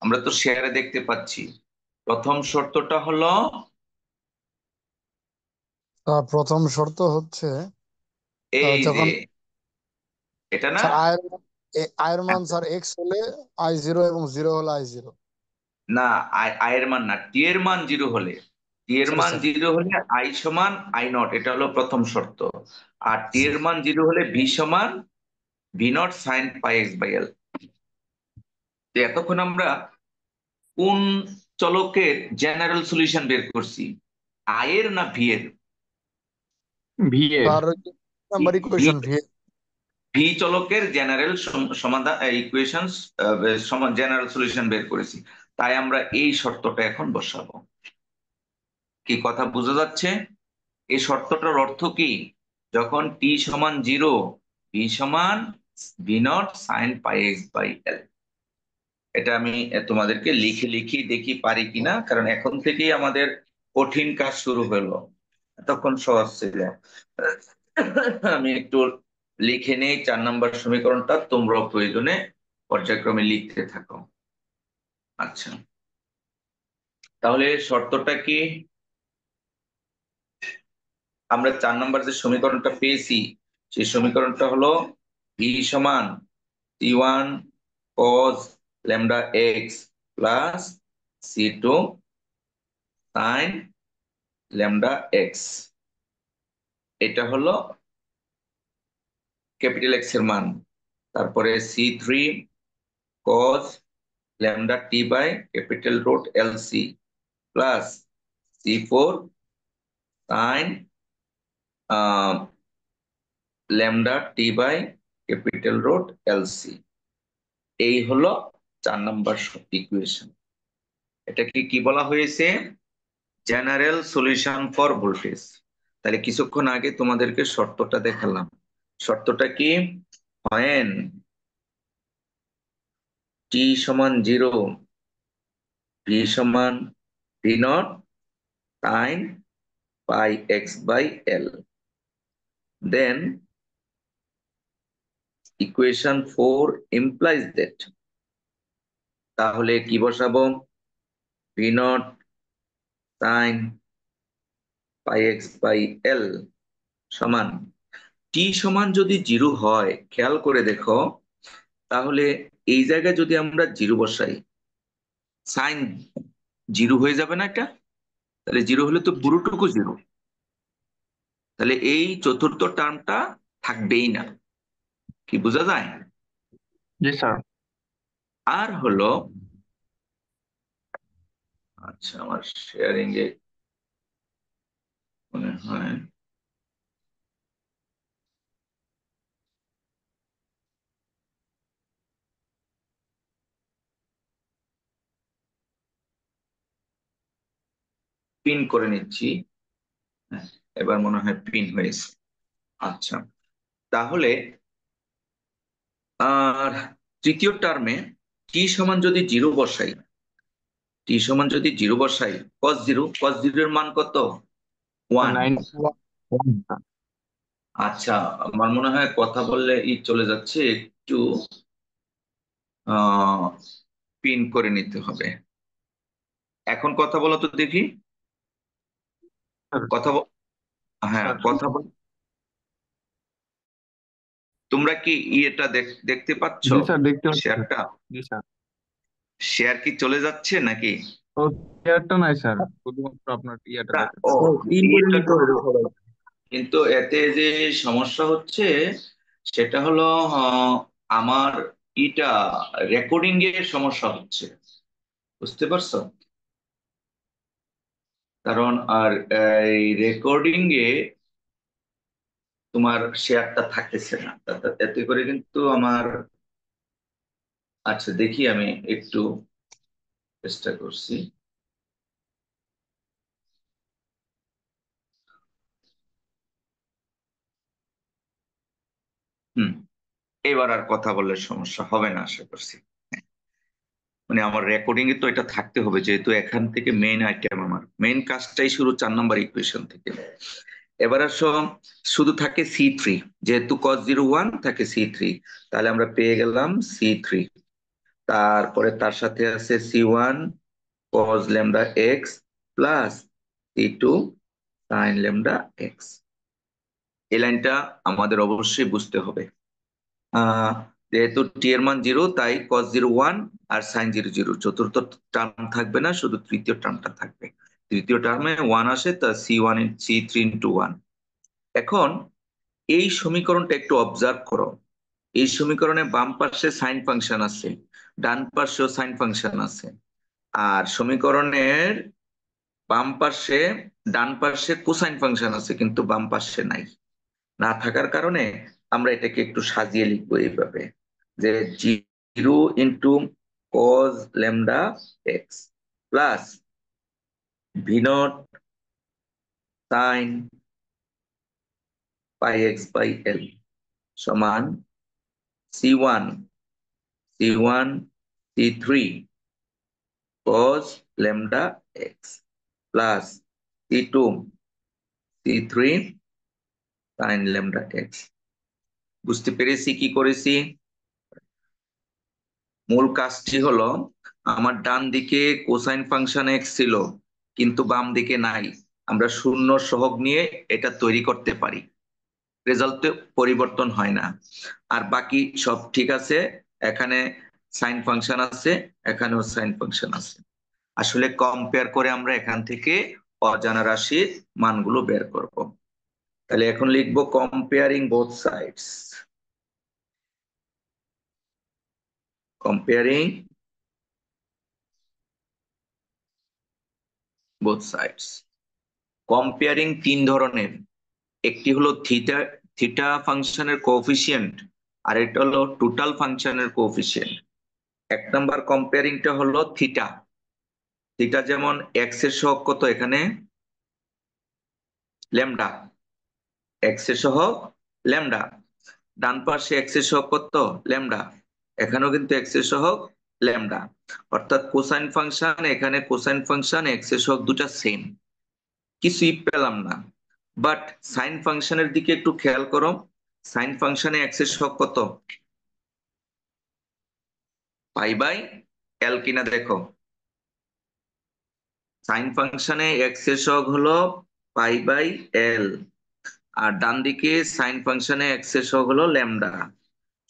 আমরা তো শেয়ারে দেখতে পাচ্ছি। প্রথম শর্তটা হলো প্রথম শর্ত হচ্ছে এই যে যখন এটা না। স্যার আয়ের মান স্যার এক্স হলে আই জিরো এবং জিরো হলে আই জিরো। না, আই এর মান না, টি এর মান জিরো হলে, টি এর সরি মান স্যার। জিরো হলে আই সমান আই নট, এটা হলো প্রথম শর্ত। আর টি এর মান জিরো হলে ভি সমান V naught sine pi x by L. এতক্ষণ আমরা কোন চলকের জেনারেল সলিউশন বের করছি, আই এর না ভি এর? ভি এর। Sir number v equation v. V চলকের জেনারেল সমাধান ইকুয়েশন, জেনারেল সলিউশন বের করেছি। তাই আমরা এই শর্তটা এখন বসাবো। কি কথা বোঝা যাচ্ছে? এই শর্তটার অর্থ কি? যখন টি সমান জিরো, ভি সমান V naught sine pi x by L. এটা আমি তোমাদেরকে লিখে লিখি দেখি পারি কিনা, কারণ এখন থেকেই আমাদের কঠিন কাজ শুরু হলো। তখন সহজ ছিল। আমি একটু লিখে নেই 4 নম্বর সমীকরণটা, তোমরা প্রয়োজনে পর্যায়ক্রমে লিখতে থাকো। আচ্ছা, তাহলে শর্তটা কি? আমরা 4 নম্বর যে সমীকরণটা পেয়েছি, সেই সমীকরণটা হলো ভি সমান C one cos lambda x plus C two sine lambda X. এটা হলো ক্যাপিটাল এক্স এর মান। তারপরে C three cos lambda T by capital root L C plus C four sine lambda T by capital root L C. এই হলো 4 নম্বর equation. এটাকে কি বলা হয়েছে? General solution for voltage. তাহলে কিছুক্ষণ আগে তোমাদেরকে শর্তটা দেখালাম। শর্তটা কি? when টি সমান জিরো, ভি সমান V naught sine pi x by L, then equation 4 implies that। তাহলে কি বসাবো? V naught sine pi x by L সমান, টি সমান যদি জিরো হয়, খেয়াল করে দেখো, তাহলে এই জায়গায় যদি আমরা জিরো বসাই, সাইন জিরো হয়ে যাবে না এটা? তাহলে জিরো হলে তো পুরোটুকু জিরো, তাহলে এই চতুর্থ টার্মটা থাকবেই না। কি বোঝা যায়? জি স্যার। আর হলো, আচ্ছা আমার শেয়ারিং এ মনে হয় পিন করে নিচ্ছি। হ্যাঁ, এবার মনে হয় পিন হয়েছে। আচ্ছা, তাহলে আর তৃতীয় টার্মে টি সমান যদি জিরো বসাই, টি সমান যদি জিরো বসাই, কস জিরো এর মান কত? 1। 9। আচ্ছা, আমার মনে হয় কথা বললে চলে যাচ্ছে, একটু আহ পিন করে নিতে হবে। এখন কথা বলো তো দেখি। কথা হ্যাঁ, স্যার কথা বল। তোমরা কি এটা দেখতে পাচ্ছ? জি স্যার, দেখতে পাচ্ছি স্যার। শেয়ারটা, জি স্যার। শেয়ার কি চলে যাচ্ছে নাকি? ও, চেয়ারটা নাই স্যার, শুধুমাত্র আপনার ইয়াটা না, দেখা ও যাচ্ছে। তিন করে এটা নিতে তো, হবে সবাই। কিন্তু এতে যে সমস্যা হচ্ছে সেটা হলো আহ, আমার এটা রেকর্ডিং এর সমস্যা হচ্ছে, বুঝতে পারছো? কারণ আর এই রেকর্ডিং এ তোমার শেয়ারটা থাকতেছে না, এতে করে কিন্তু আমার, আচ্ছা দেখি আমি একটু চেষ্টা করছি। এবার আর কথা বললে সমস্যা হবে না আশা করছি। মানে আমার রেকর্ডিং এ তো এটা থাকতে হবে, যেহেতু এখান থেকে মেইন আইটেম, আমার মেইন কাজটাই শুরু 4 নম্বর ইকুয়েশন থেকে। এবার আসো, শুধু থাকে C3, যেহেতু cos 0 1 থাকে C3, তাহলে আমরা পেয়ে গেলাম C3। তারপরে তার সাথে আছে C1 cos lambda x plus C2 sin lambda x. এই লাইনটা আমাদের অবশ্যই বুঝতে হবে। আহ যেহেতু টি এর মান 0, তাই cos 0 1 আর sin 0 0, চতুর্থ টার্ম থাকবে না, শুধু তৃতীয় টার্মটা থাকবে। তৃতীয় টার্মে 1 আসে, তা C3 × 1। এখন এই সমীকরণটা একটু অবজার্ভ করো। এই সমীকরণে বাম পাশে সাইন ফাংশন আছে, ডান পাশেও সাইন ফাংশন আছে। আর সমীকরণের বাম পাশে, ডান পাশে কোসাইন ফাংশন আছে, কিন্তু বাম পাশে নাই। না থাকার কারণে আমরা এটাকে একটু সাজিয়ে লিখবো এইভাবে, যে 0 × cos lambda x plus V0 sin pi x by L সমান C1 C3 cos lambda x plus C2 C3 sin lambda X. বুঝতে পেরেছি কি করেছি? মূল কাজটি হলো, আমার ডান দিকে কোসাইন ফাংশন এক্স ছিল, কিন্তু বাম দিকে নাই। আমরা শূন্য সহগ নিয়ে এটা তৈরি করতে পারি, রেজাল্টে পরিবর্তন হয় না। আর বাকি সব ঠিক আছে, এখানে সাইন ফাংশন আছে, এখানেও সাইন ফাংশন আছে। আসলে কম্পেয়ার করে আমরা এখান থেকে অজানা রাশির মানগুলো বের করব। তাহলে এখন লিখবো comparing both sides. Comparing both sides. Comparing 3 ধরনের। একটি হলো থিটা ফাংশনের কোএফিসিয়েন্ট, আর এটা হলো টোটাল ফাংশনের কোএফিসিয়েন্ট। 1 নম্বর কম্পেয়ারিংটা হলো থিটা। থিটা যেমন এক্স এর সহগ কত, এখানে ল্যামডা, এক্স এর সহগ ল্যামডা। ডান পাশে এক্স এর সহগ কত, ল্যামডা, এখানেও কিন্তু এক্স এর সহগ ল্যামডা। অর্থাৎ কোসাইন ফাংশন, এখানে কোসাইন ফাংশন, এক্স এর সহগ দুটা সেম, কিছুই পেলাম না। বাট সাইন ফাংশনের দিকে একটু খেয়াল করো। সাইন ফাংশনে এক্স এর সহগ কত, পাই বাই এল কিনা দেখো। সাইন ফাংশনে এক্স এর সহগ হলো পাই বাই এল, আর ডান দিকে সাইন ফাংশনে এক্স এর সহগ হলো ল্যামডা।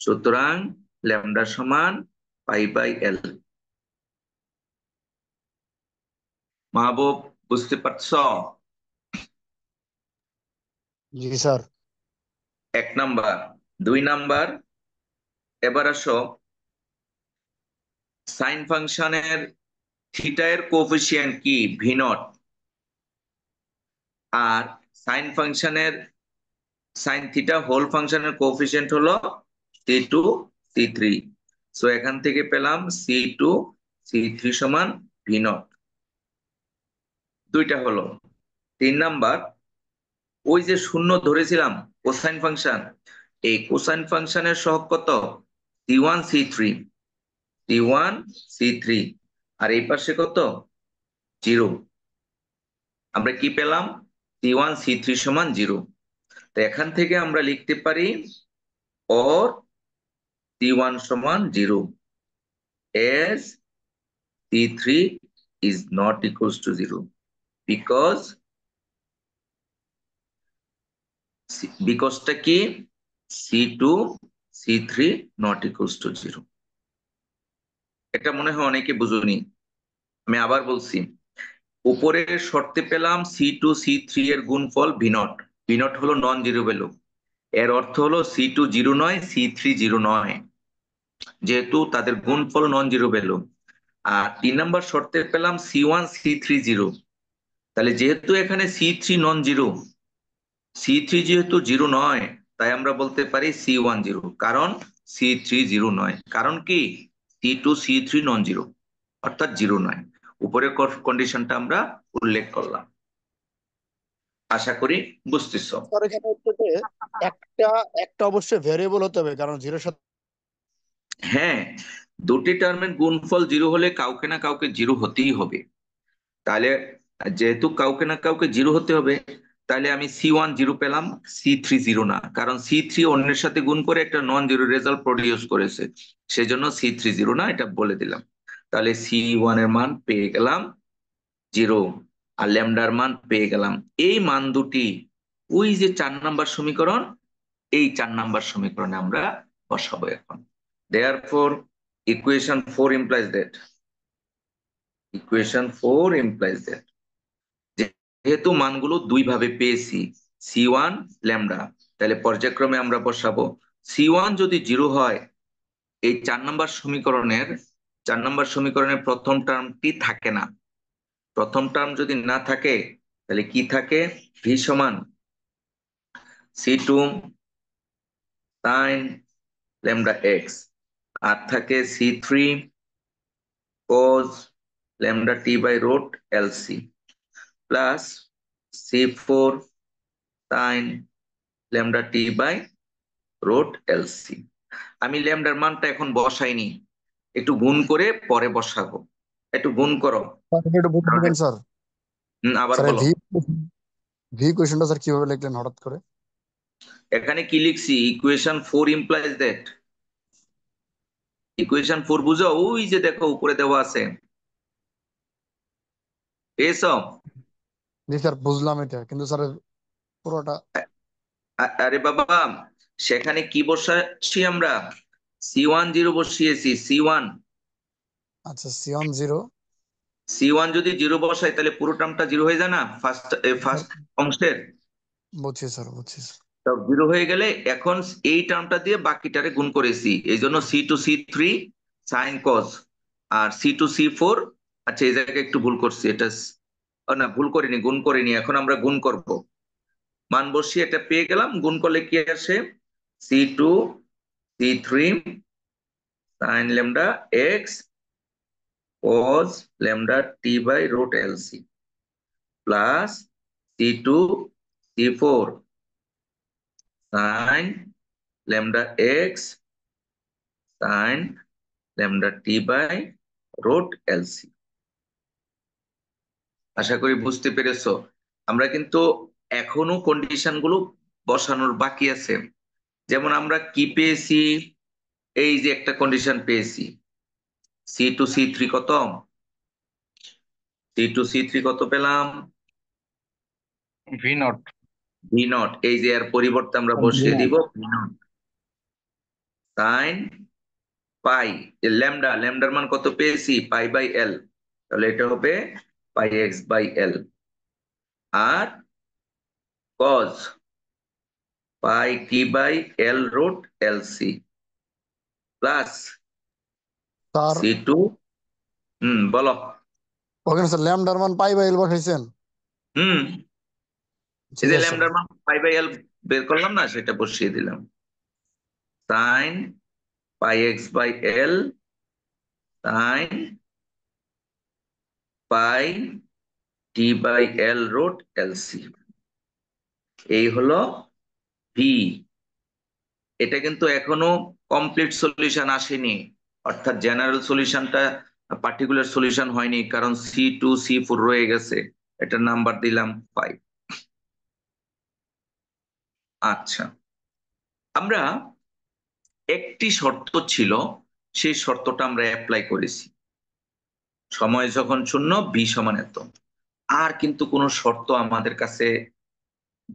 সুতরাং ল্যামডা সমান পাই বাই এল। মাহবুব, বুঝতে পারছ? জি স্যার। 1 নম্বর। 2 নম্বর, এবার আসো, সাইন ফাংশনের থিটা এর কোএফিসিয়েন্ট কি, V0। আর সাইন ফাংশনের, সাইন থিটা হোল ফাংশনের কোএফিসিয়েন্ট হলো C2 C3। সো এখান থেকে পেলাম C2 C3 সমান V0। দুইটা হলো। 3 নম্বর, ওই যে শূন্য ধরেছিলাম কোসাইন ফাংশন, এই কোসাইন ফাংশনের সহগ কত, C1 C3, C1 C3, আর এই পাশে কত, 0। আমরা কি পেলাম, C1 C3 সমান 0। তো এখান থেকে আমরা লিখতে পারি or C1 সমান 0 as C3 is not equals to 0, because টা কি, C2 C3 not equals to 0। এটা মনে হয় অনেকে বুঝুনি, আমি আবার বলছি। উপরের শর্তে পেলাম C2 C3 এর গুণফল V0। V0 হলো নন জিরো ভ্যালু, এর অর্থ হলো C2 0 নয়, C3 0 নয়, যেহেতু তাদের গুণফল নন জিরো ভ্যালু। আর 3 নম্বর শর্তে পেলাম C1 C3 0। তাহলে যেহেতু এখানে C3 নন জিরো, C3 যেহেতু 0 নয়, তাই আমরা বলতে পারি C1 0, কারণ C3 0 নয়। কারণ কি, C2 C3 নন জিরো, অর্থাৎ 0 নয়। উপরের কন্ডিশনটা আমরা উল্লেখ করলাম। আশা করি বুঝতেছ। স্যার এখানে হচ্ছে যে একটা একটা অবশ্যই ভেরিয়েবল হতে হবে, কারণ জিরোর সাথে হ্যাঁ, দুটি টার্মের গুণফল জিরো হলে কাউকে না কাউকে জিরো হতেই হবে। তাহলে যেহেতু কাউকে না কাউকে জিরো হতে হবে, তাহলে আমি C1 জিরো পেলাম, C3 জিরো না, কারণ C3 অন্যের সাথে গুণ করে একটা নন জিরো রেজাল্ট প্রডিউস করেছে, সেজন্য C3 জিরো না, এটা বলে দিলাম। তাহলে C1 এর মান পেয়ে গেলাম জিরো, আর ল্যামডার মান পেয়ে গেলাম। এই মান দুটি ওই যে 4 নম্বর সমীকরণ, এই 4 নম্বর সমীকরণে আমরা বসাবো এখন। Therefore, equation 4 implies that যেহেতু মানগুলো দুই ভাবে পেয়েছি, C1 ল্যামডা, তাহলে পর্যায়ক্রমে আমরা বসাবো। C1 যদি জিরো হয়, এই 4 নম্বর সমীকরণের প্রথম টার্মটি থাকে না। প্রথম টার্ম যদি না থাকে, তাহলে কি থাকে? ভি সমান C2 sin ল্যামডা এক্স, আর থাকে C3 cos lambda T by root LC, plus C4 sin lambda T by root LC. আমি ল্যামডার মানটা এখন বসাইনি, একটু গুণ করে পরে বসাবো। একটু গুণ করো। স্যার এটা একটু বলতে দিবেন স্যার। আবার স্যার বলো। ভি ভি কোয়েশনটা স্যার কিভাবে লিখলেন হঠাৎ করে? এখানে কি লিখছি? ইকুয়েশন 4 বুঝো? ওই যে দেখো উপরে দেওয়া আছে, এসব। জি স্যার বুঝলাম এটা, কিন্তু স্যার পুরোটা। আরে বাবা, সেখানে কি বসাচ্ছি আমরা? C1 জিরো বসিয়েছি, C1। আচ্ছা, সিওন জিরো। C1 যদি জিরো বসাই, তাহলে পুরো টার্মটা জিরো হয়ে যায় না ফার্স্ট স্যার ফার্স্ট অংশের? বুঝছি স্যার, বুঝছি স্যার। তো জিরো হয়ে গেলে এখন এই টার্মটা দিয়ে বাকিটারে গুণ করেছি, এই জন্য C2 C3 সাইন কস, আর C2 C4। আচ্ছা, এই জায়গায় একটু ভুল করছি, না, ভুল করিনি, গুণ করিনি, এখন আমরা গুণ করব। মান বসিয়ে এটা পেয়ে গেলাম, গুণ করলে কি আসে? C2 C3 sine lambda x cos lambda T by root LC, plus C2 C4 sine lambda x sine lambda T by root LC. আশা করি বুঝতে পেরেছো। আমরা কিন্তু এখনো কন্ডিশন গুলো বসানোর বাকি আছে। যেমন আমরা কি পেয়েছি? এই যে একটা কন্ডিশন পেয়েছি, C2 C3 কত? C2 C3 কত পেলাম? V0। V0। এই যে এর পরিবর্তে আমরা বসিয়ে দিব V0 সাইন পাই, ল্যামডার মান কত পেয়েছি? পাই বাই এল, তাহলে এটা হবে পাই এক্স বাই এল। আর cos pi T by L root L C, plus sir C2। বলো। ওখানে স্যার ল্যামডার মান পাই বাই এল বসাইছেন? হুম এই ঠিক যে আছে স্যার। ল্যামডার মান পাই বাই এল বের করলাম না, সেটা বসিয়ে দিলাম। Sine pi x by L sine pi T by L root L C, এই হলো ভি। এটা কিন্তু এখনো কমপ্লিট সলিউশন আসেনি, অর্থাৎ জেনারেল সলিউশনটা পার্টিকুলার সলিউশন হয়নি, কারণ C2 C4 রয়ে গেছে। এটার নাম্বার দিলাম 5। আচ্ছা, আমরা একটি শর্ত ছিল, সেই শর্তটা আমরা অ্যাপ্লাই করেছি। সময় যখন শূন্য, বি সমান এত। আর কিন্তু কোনো শর্ত আমাদের কাছে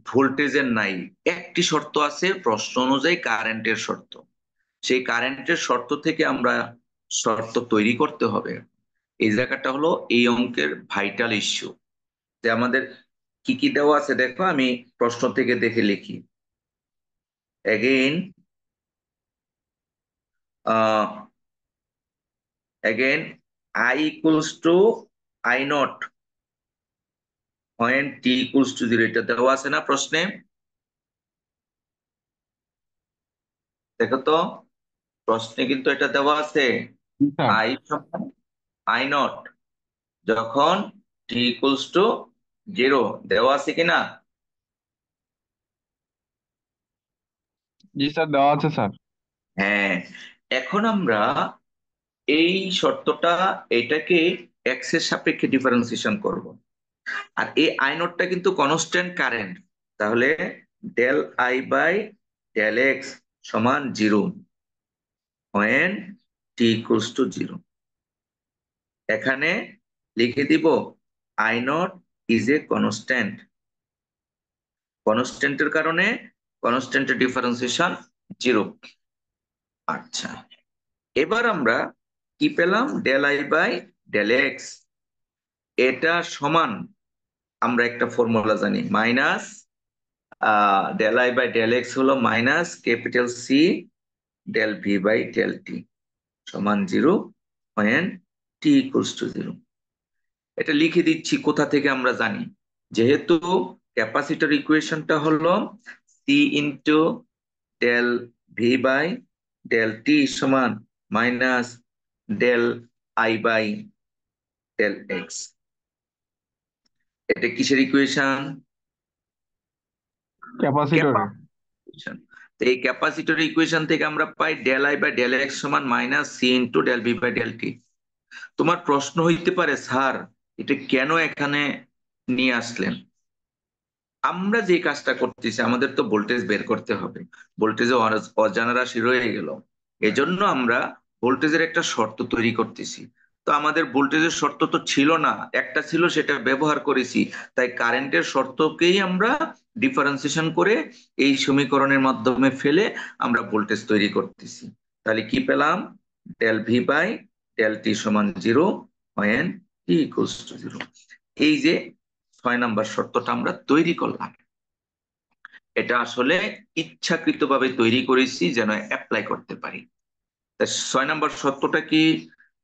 ভোল্টেজের নাই। একটি শর্ত আছে প্রশ্ন অনুযায়ী, কারেন্টের শর্ত। সেই কারেন্টের শর্ত থেকে আমরা শর্ত তৈরি করতে হবে। এই জায়গাটা হলো এই অঙ্কের ভাইটাল ইস্যু, যে আমাদের কি কি দেওয়া আছে দেখো, আমি প্রশ্ন থেকে দেখে লিখি। again uh, again I equals to I naught when t equals to 0, এটা দেওয়া আছে না প্রশ্নে? দেখো তো, প্রশ্নে কিন্তু এটা দেওয়া আছে। স্যার। I সমান I naught যখন t equals to 0, দেওয়া আছে কিনা? জি স্যার, দেওয়া আছে স্যার। হ্যাঁ, এখন আমরা এই শর্তটা এটাকে এক্স এর সাপেক্ষে ডিফারেন্সিয়েশন করব। আর এই আই নটটা কিন্তু কনস্ট্যান্ট কারেন্ট, তাহলে del I by del X সমান 0 when t equals to 0। এখানে লিখে দিব I nought is a constant, কনস্ট্যান্টের কারণে কনস্ট্যান্টের ডিফারেন্সিয়েশন 0। আচ্ছা, এবার আমরা কি পেলাম, del I by del X, এটা সমান আমরা একটা ফর্মুলা জানি, minus del I by del X হলো minus capital C del V by del T সমান 0 when t equals to 0। এটা লিখে দিচ্ছি কোথা থেকে আমরা জানি, যেহেতু ক্যাপাসিটর ইকুয়েশনটা হলো C into del V by del T সমান minus del I by del X. এটা কিসের ইকুয়েশন? ক্যাপাসিটর। ইকুয়েশন। তো এই ক্যাপাসিটর ইকুয়েশন থেকে আমরা পাই del I by del X সমান minus C into del V by del T. তোমার প্রশ্ন হইতে পারে, স্যার এটা কেন এখানে নিয়ে আসলেন? আমরা যে কাজটা করতেছি, আমাদের তো ভোল্টেজ বের করতে হবে, ভোল্টেজে অজানা রাশি রয়ে গেল, এজন্য আমরা ভোল্টেজের একটা শর্ত তৈরি করতেছি। তো আমাদের ভোল্টেজের শর্ত তো ছিল না, একটা ছিল, সেটা ব্যবহার করেছি, তাই কারেন্টের শর্তকেই আমরা ডিফারেন্সিয়েশন করে এই সমীকরণের মাধ্যমে ফেলে আমরা ভোল্টেজ তৈরি করতেছি। তাহলে কি পেলাম, del V by del T সমান 0 when t equals to 0। এই যে 6 নম্বর শর্তটা আমরা তৈরি করলাম, এটা আসলে ইচ্ছাকৃতভাবে তৈরি করেছি যেন অ্যাপ্লাই করতে পারি। তা 6 নম্বর শর্তটা কি,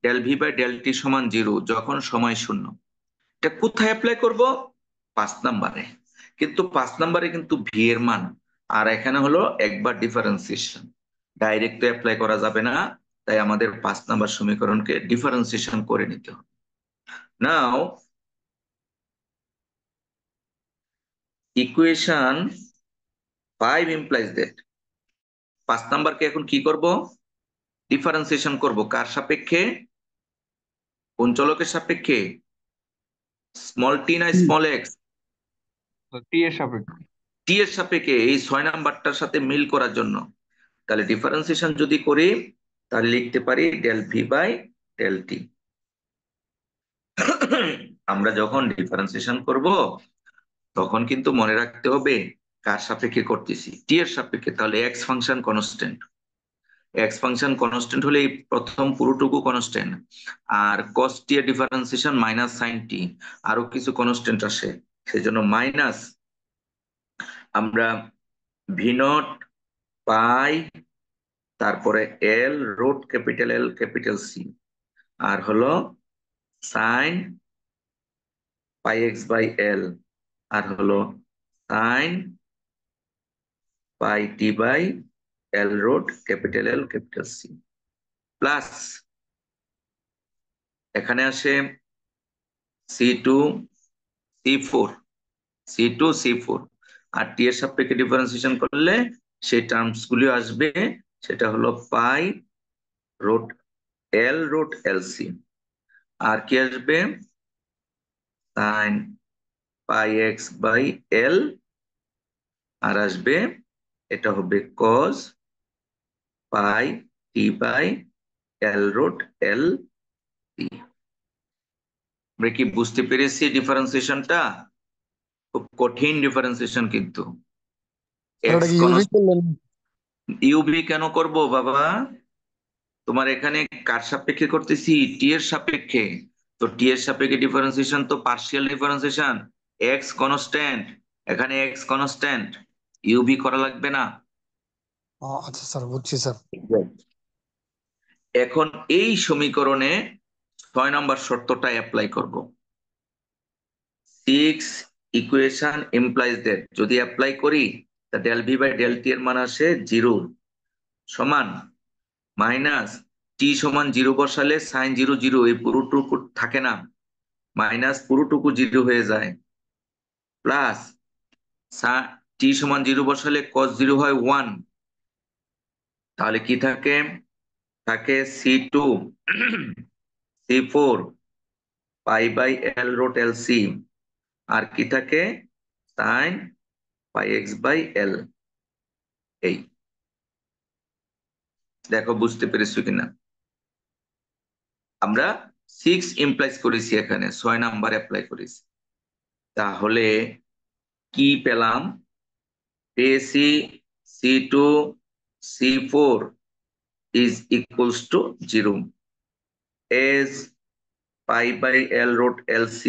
del V by del T সমান 0 যখন সময় শূন্য। এটা কোথায় অ্যাপ্লাই করব? 5 নম্বরে। কিন্তু 5 নম্বরে কিন্তু ভি এর মান, আর এখানে হলো একবার ডিফারেন্সিয়েশন, ডাইরেক্ট তো অ্যাপ্লাই করা যাবে না, তাই আমাদের 5 নম্বর সমীকরণকে ডিফারেন্সিয়েশন করে নিতে হবে। নাও ইকুয়েশন 5 ইমপ্লাইজ দ্যাট 5 নম্বরকে এখন কি করব, ডিফারেন্সিয়েশন করব কার সাপেক্ষে, কোন চলকের সাপেক্ষে, স্মল টি না স্মল এক্স? টি এর সাপেক্ষে। টি এর সাপেক্ষে, এই 6 নম্বরটার সাথে মিল করার জন্য। তাহলে ডিফারেন্সিয়েশন যদি করি, তাহলে লিখতে পারি del V by del T. আমরা যখন ডিফারেন্সিয়েশন করব তখন কিন্তু মনে রাখতে হবে কার সাপেক্ষে করতেছি, টি এর সাপেক্ষে। তাহলে x function constant, x function constant হলে এই প্রথম পুরোটুকু কনস্ট্যান্ট, আর কস টি এর ডিফারেন্সিয়েশন মাইনাস সাইন টি, আরো কিছু কনস্ট্যান্ট আসে, সেজন্য মাইনাস আমরা ভি নট পাই, তারপরে এল রুট ক্যাপিটাল এল ক্যাপিটাল সি, আর হলো সাইন পাই এক্স বাই এল, আর হলো sine pi T by L root capital L capital C, plus এখানে আসে C two C four, C two C four, আর টি এর সাপেক্ষে ডিফারেন্সিয়েশন করলে সেই টার্মস গুলি আসবে, সেটা হলো পাই রুট এল সি, আর কি আসবে সাইন পাই এক্স বাই এল, আর আসবে এটা হবে cos pi T by L root L C. আমরা কি বুঝতে পেরেছি ডিফারেন্সিয়েশনটা? খুব কঠিন ডিফারেন্সিয়েশন কিন্তু। স্যার ওটা এক্স কি কোন ইউভি করলেন? ইউভি কেন করব বাবা, তোমার এখানে কার সাপেক্ষে করতেছি, টি এর সাপেক্ষে। তো টি এর সাপেক্ষে ডিফারেন্সিয়েশন তো পার্শিয়াল ডিফারেন্সিয়েশন, এক্স কনস্ট্যান্ট, এখানে এক্স কনস্ট্যান্ট, ইউভি করা লাগবে না। আচ্ছা স্যার, বুঝছি স্যার। এখন এই সমীকরণে 6 নম্বর শর্তটা অ্যাপ্লাই করব। 6 ইকুয়েশন ইমপ্লাইজ দ্যাট, যদি অ্যাপ্লাই করি তা del V by del T এর মান আসে 0 সমান মাইনাস টি সমান 0 বসালে সাইন 0 0, এই পুরোটুকু থাকে না, মাইনাস পুরোটুকু 0 হয়ে যায়, প্লাস টি সমান 0 বসালে কস 0 হয় 1, তাহলে কি থাকে, থাকে C2 C4 π/L√LC, আর কি থাকে sin πx/L। এই দেখো বুঝতে পেরেছো কিনা? আমরা 6 ইমপ্লাইজ করেছি, এখানে 6 নাম্বার অ্যাপ্লাই করেছি। তাহলে কি পেলাম? পেয়েছি C2 C4 is equals to 0 as π/L√LC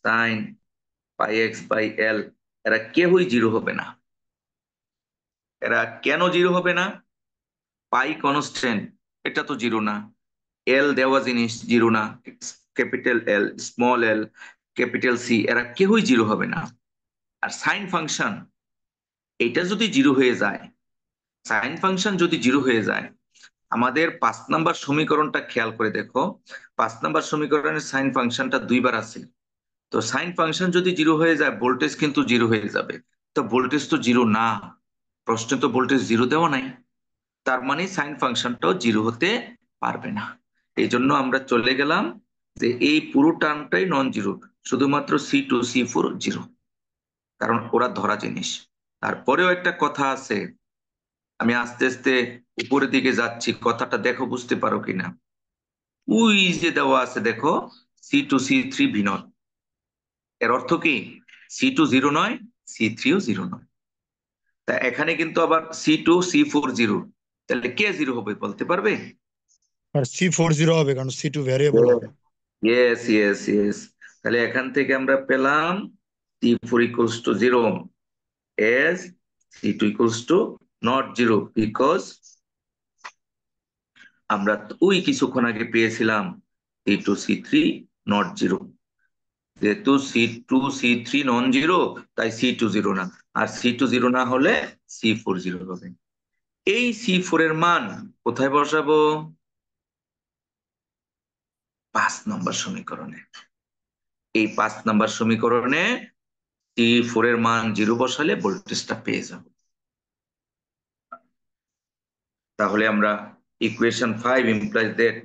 sin πx/L। এরা কেউই জিরো হবে না। এরা কেন জিরো হবে না? পাই কনস্ট্যান্ট, এটা তো জিরো না। এল দেওয়া জিনিস জিরো না, capital L, small L, capital C, এরা কেউই জিরো হবে না। আর সাইন ফাংশন, এটা যদি জিরো হয়ে যায়, সাইন ফাংশন যদি জিরো হয়ে যায়, আমাদের 5 নাম্বার সমীকরণটা খেয়াল করে দেখো। 5 নাম্বার সমীকরণের সাইন ফাংশনটা দুইবার আছে। তো সাইন ফাংশন যদি জিরো হয়ে যায়, ভোল্টেজ কিন্তু জিরো হয়ে যাবে। তো ভোল্টেজ তো জিরো না, প্রশ্নে তো ভোল্টেজ জিরো দেওয়া নাই, তার মানে সাইন ফাংশনটাও জিরো হতে পারবে না। এই জন্য আমরা চলে গেলাম যে এই পুরো টার্মটাই নন জিরো, শুধুমাত্র C2 C4 জিরো, কারণ ওরা ধরা জিনিস। তারপরেও একটা কথা আছে, আমি আস্তে আস্তে উপরের দিকে যাচ্ছি, কথাটা দেখো বুঝতে পারো কিনা। ওই যে দেওয়া আছে দেখো C2 C3 ভিন্ন, এর অর্থ কি? C2 জিরো নয়, C3ও জিরো নয়। তা এখানে কিন্তু আবার C2 C4 জিরো, তাহলে কে জিরো হবে বলতে পারবে? আর C40 হবে, কারণ C2 ভ্যারিয়েবল হবে। Yes yes yes. তাহলে এখান থেকে আমরা পেলাম C4 equals to 0 as C2 equals to not 0, because আমরা ওই কিছুক্ষণ আগে পেয়েছিলাম C2 C3 not 0। যেহেতু C2 C3 নন জিরো, তাই C2 জিরো না, আর C2 জিরো না হলে C4 জিরো হবে। এই C4 এর মান কোথায় বসাবো? 5 নম্বর সমীকরণে। এই 5 নম্বর সমীকরণে C4 এর মান জিরো বসালে ভোল্টেজটা পেয়ে যাব। তাহলে আমরা equation 5 implies that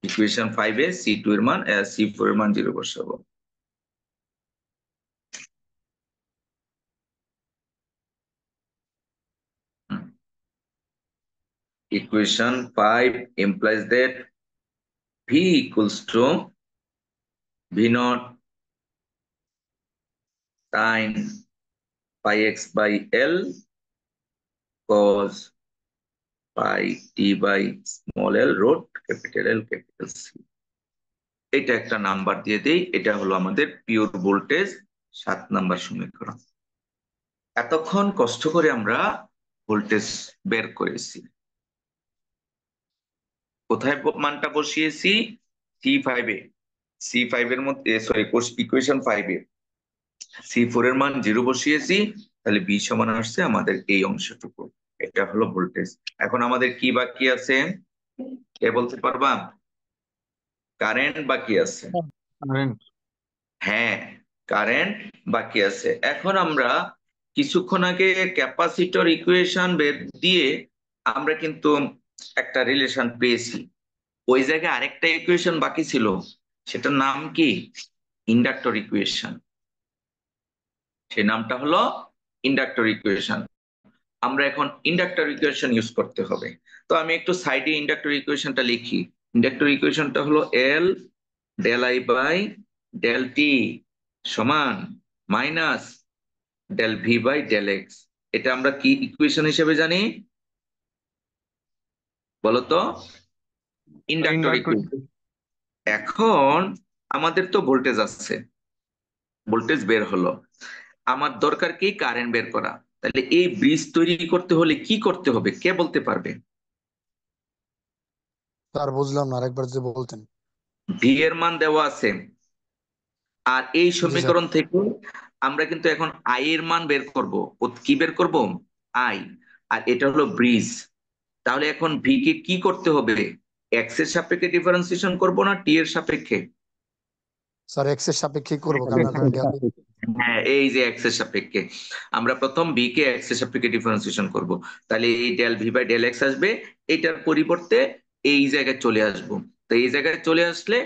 equation 5 A C2 এর মান C4 এর মান জিরো বসাবো। Equation 5 implies that V equals to V naught sin πx/L cos pi t/l capital L capital C। এটা একটা নাম্বার দিয়ে দেই, এটা হলো আমাদের পিওর ভোল্টেজ 7 নাম্বার সমীকরণ। এতক্ষণ কষ্ট করে আমরা ভোল্টেজ বের করেছি, কোথায় মানটা বসিয়েছি? C5 এ। C5 এর মধ্যে সরি ইকুয়েশন 5 এ C4 এর মান জিরো বসিয়েছি, তাহলে B সমান আসছে আমাদের এই অংশটুকু। এটা হলো ভোল্টেজ। এখন আমাদের কি বাকি আছে কে বলতে পারবা? কারেন্ট বাকি আছে। কারেন্ট। হ্যাঁ, কারেন্ট বাকি আছে। এখন আমরা কিছুক্ষণ আগে ক্যাপাসিটর ইকুয়েশন বের দিয়ে আমরা কিন্তু একটা রিলেশন পেয়েছি। ওই জায়গায় আরেকটা ইকুয়েশন বাকি ছিল, সেটার নাম কি? Inductor equation. সেই নামটা হলো ইন্ডাক্টর ইকুয়েশন। আমরা এখন ইন্ডাক্টর ইকুয়েশন ইউজ করতে হবে। তো আমি একটু সাইডে ইন্ডাক্টর ইকুয়েশনটা লিখি। ইন্ডাক্টর ইকুয়েশনটা হলো L del I by del T সমান minus del V by del X। এটা আমরা কি ইকুয়েশন হিসেবে জানি বলতো? Inductor equation. এখন আমাদের তো ভোল্টেজ আছে, ভোল্টেজ বের হলো, আমার দরকার কি? কারেন্ট বের করা। তাহলে এই ব্রিজ তৈরি করতে হলে কি করতে হবে কে বলতে পারবে? স্যার বুঝলাম না, আরেকবার যদি বলতেন। ভি এর মান দেওয়া আছে, আর এই জি স্যার। সমীকরণ থেকে আমরা কিন্তু এখন আই এর মান বের করব। কি বের করব? আই। আর এটা হলো ব্রিজ। তাহলে এখন ভি কে কি করতে হবে? এক্স এর সাপেক্ষে ডিফারেন্সিয়েশন করব না টি এর সাপেক্ষে? স্যার এক্স এর সাপেক্ষে করবো, কারণ এখানে হ্যাঁ, এই যে এক্স এর সাপেক্ষে আমরা প্রথম বি কে এক্স এর সাপেক্ষে ডিফারেন্সিয়েশন করব, তাহলে এই del V by del X আসবে, এইটার পরিবর্তে এই জায়গায় চলে আসবো। তো এই জায়গায় চলে আসলে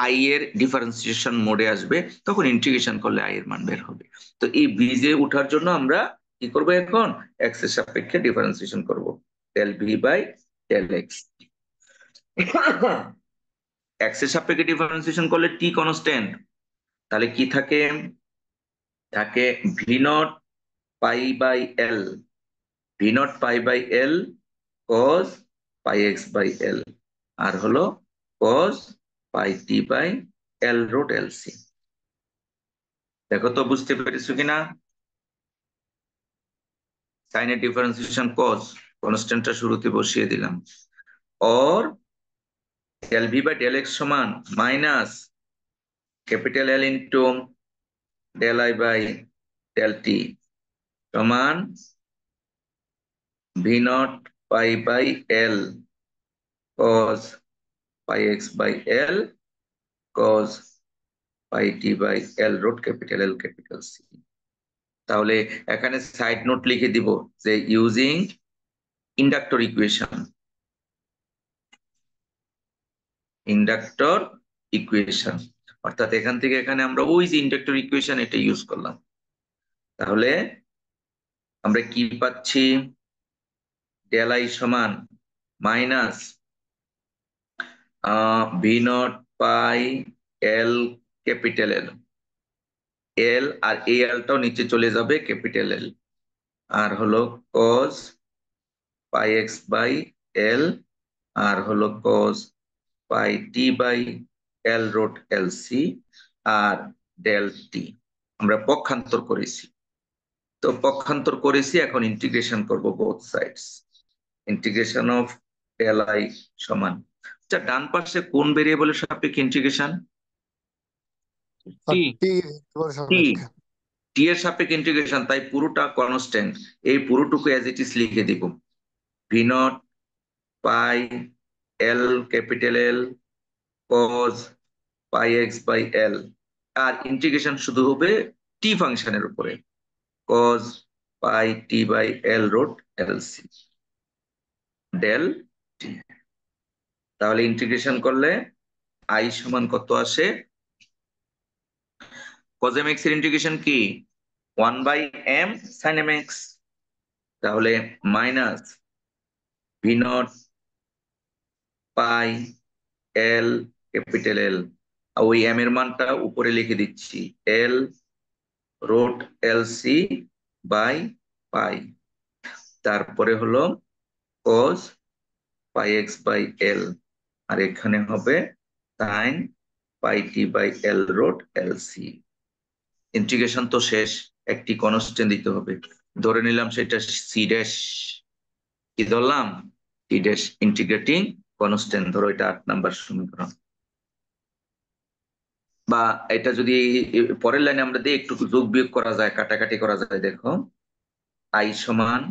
আই এর ডিফারেন্সিয়েশন মোডে আসবে, তখন ইন্টিগ্রেশন করলে আই এর মান বের হবে। তো এই ব্রিজে ওঠার জন্য আমরা কি করব, এখন এক্স এর সাপেক্ষে ডিফারেন্সিয়েশন করব, del V by del X. X এর সাপেক্ষে ডিফারেন্সিয়েশন করলে টি কনস্ট্যান্ট, তাহলে কি থাকে, থাকে V not pi by L, V not pi by L cos pi x by এল, আর হলো cos pi T by L root L C. দেখো তো বুঝতে পেরেছো কিনা? সাইনের ডিফারেন্সিয়েশন কস কনস্ট্যান্টটা শুরুতে বসিয়ে দিলাম, or del V by del X সমান minus capital L into del I by del T সমান V not pi by L cos pi x by L cos pi t by L root capital L capital C। তাহলে এখানে side note লিখে দিব যে using inductor equation, inductor equation, অর্থাৎ এখান থেকে এখানে আমরা ওই যে ইন্ডাক্টর ইকুয়েশন এটা ইউজ করলাম। তাহলে আমরা কি পাচ্ছি, ডেল আই সমান minus V not pi L capital L, L আর এই এলটাও নিচে চলে যাবে ক্যাপিটাল এল, আর হলো cos পাই এক্স বাই এল, আর হলো cos pi T by L root L C, আর ডেল টি আমরা পক্ষান্তর করেছি। তো পক্ষান্তর করেছি, এখন ইন্টিগ্রেশন করব both sides, integration of del I সমান, আচ্ছা ডান পাশে কোন ভেরিয়েবলের সাপেক্ষে ইন্টিগ্রেশন? টি। টি টি, সাপেক্ষে। টি এর সাপেক্ষে ইন্টিগ্রেশন, তাই পুরোটা কনস্ট্যান্ট, এই পুরোটুকু অ্যাজ ইট ইজ লিখে দিব, V not pi L capital L cos pi x by এল, আর ইন্টিগ্রেশন শুধু হবে টি ফাংশনের উপরে, cos pi T by L root L C del T. তাহলে ইন্টিগ্রেশন করলে আই সমান কত আসে, cos mx এর ইন্টিগ্রেশন কি 1/m sin mx, তাহলে minus V not pi L capital L, ওই এম এর মানটা উপরে লিখে দিচ্ছি, L root L C by pi, তারপরে হলো cos পাই এক্স বাই এল, আর এখানে হবে sine pi T by L root L C. Integration তো শেষ, একটি কনস্ট্যান্ট দিতে হবে, ধরে নিলাম সেটা সি ড্যাশ, কি ধরলাম, সি ড্যাশ ইন্টিগ্রেটিং কনস্ট্যান্ট, ধরো এটা 8 নম্বর সমীকরণ। বা এটা যদি পরের লাইনে আমরা দিই, একটু যোগ বিয়োগ করা যায়, কাটাকাটি করা যায়, দেখো আই সমান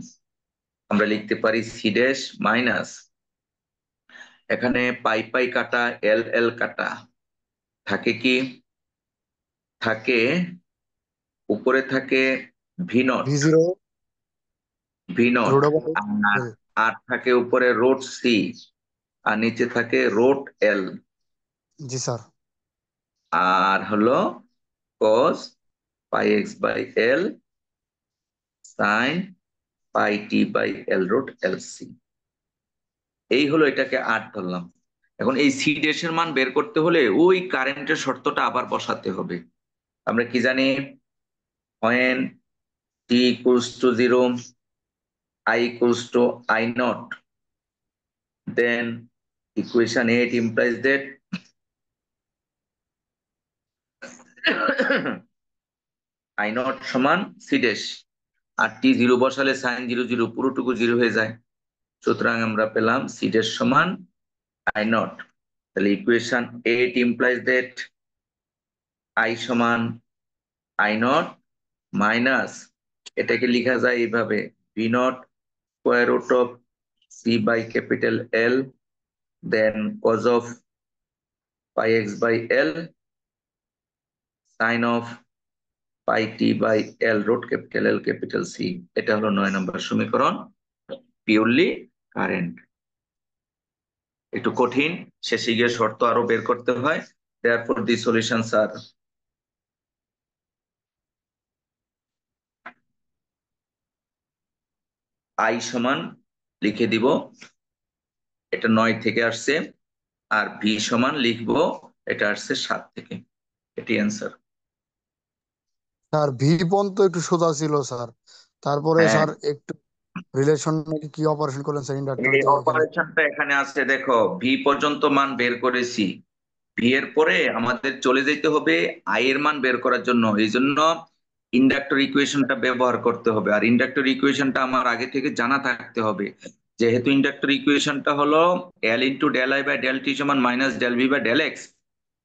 আমরা লিখতে পারি সি ড্যাশ মাইনাস, এখানে পাই পাই কাটা এল এল কাটা, থাকে কি, থাকে উপরে থাকে V nought, V zero V nought, root over. আর আর থাকে উপরে রোট সি, আর নিচে থাকে রোট এল, জি স্যার। আর হলো cos pi x by L sine pi T by L root L C. এই হলো, এটাকে 8 ধরলাম। এখন এই সি ড্যাশ এর মান বের করতে হলে ওই কারেন্টের শর্তটা আবার বসাতে হবে। আমরা কি জানি, when t equals to 0, I equals to I naught, then equation 8 implies that I naught সমান সি ড্যাশ, আর টি জিরো বসালে সাইন জিরো জিরো পুরোটুকু জিরো হয়ে যায়, সুতরাং আমরা পেলাম সি ড্যাশ সমান আই নট। তাহলে ইকুয়েশন 8 ইমপ্লাইজ দ্যাট আই সমান আই নট মাইনাস, এটাকে লেখা যায় এইভাবে, V naught square root of C by capital L, then cos of pi x by L sine of pi T by L root capital L capital C, এটা হলো 9 নম্বর সমীকরণ, purely current. একটু কঠিন, শেষে গিয়ে শর্ত আরো বের করতে হয়। therefore the solutions are I সমান লিখে দিব, এটা 9 থেকে আসছে, আর ভি সমান লিখবো, এটা আসছে 7 থেকে। এটি অ্যান্সার। স্যার ভি পর্যন্ত একটু সোজা ছিল স্যার, তারপরে হ্যাঁ, স্যার একটু রিলেশন নাকি কি অপারেশন করলেন স্যার ইন্ডাক্টর এই দিয়ে ওখানে। অপারেশনটা এখানে আছে, দেখো ভি পর্যন্ত মান বের করেছি, ভি এর পরে আমাদের চলে যেতে হবে আই এর মান বের করার জন্য। এই জন্য ইন্ডাক্টর ইকুয়েশনটা ব্যবহার করতে হবে, আর ইন্ডাক্টর ইকুয়েশনটা আমার আগে থেকে জানা থাকতে হবে। যেহেতু ইন্ডাক্টর ইকুয়েশনটা হলো L into del I by del T সমান minus del V by del X,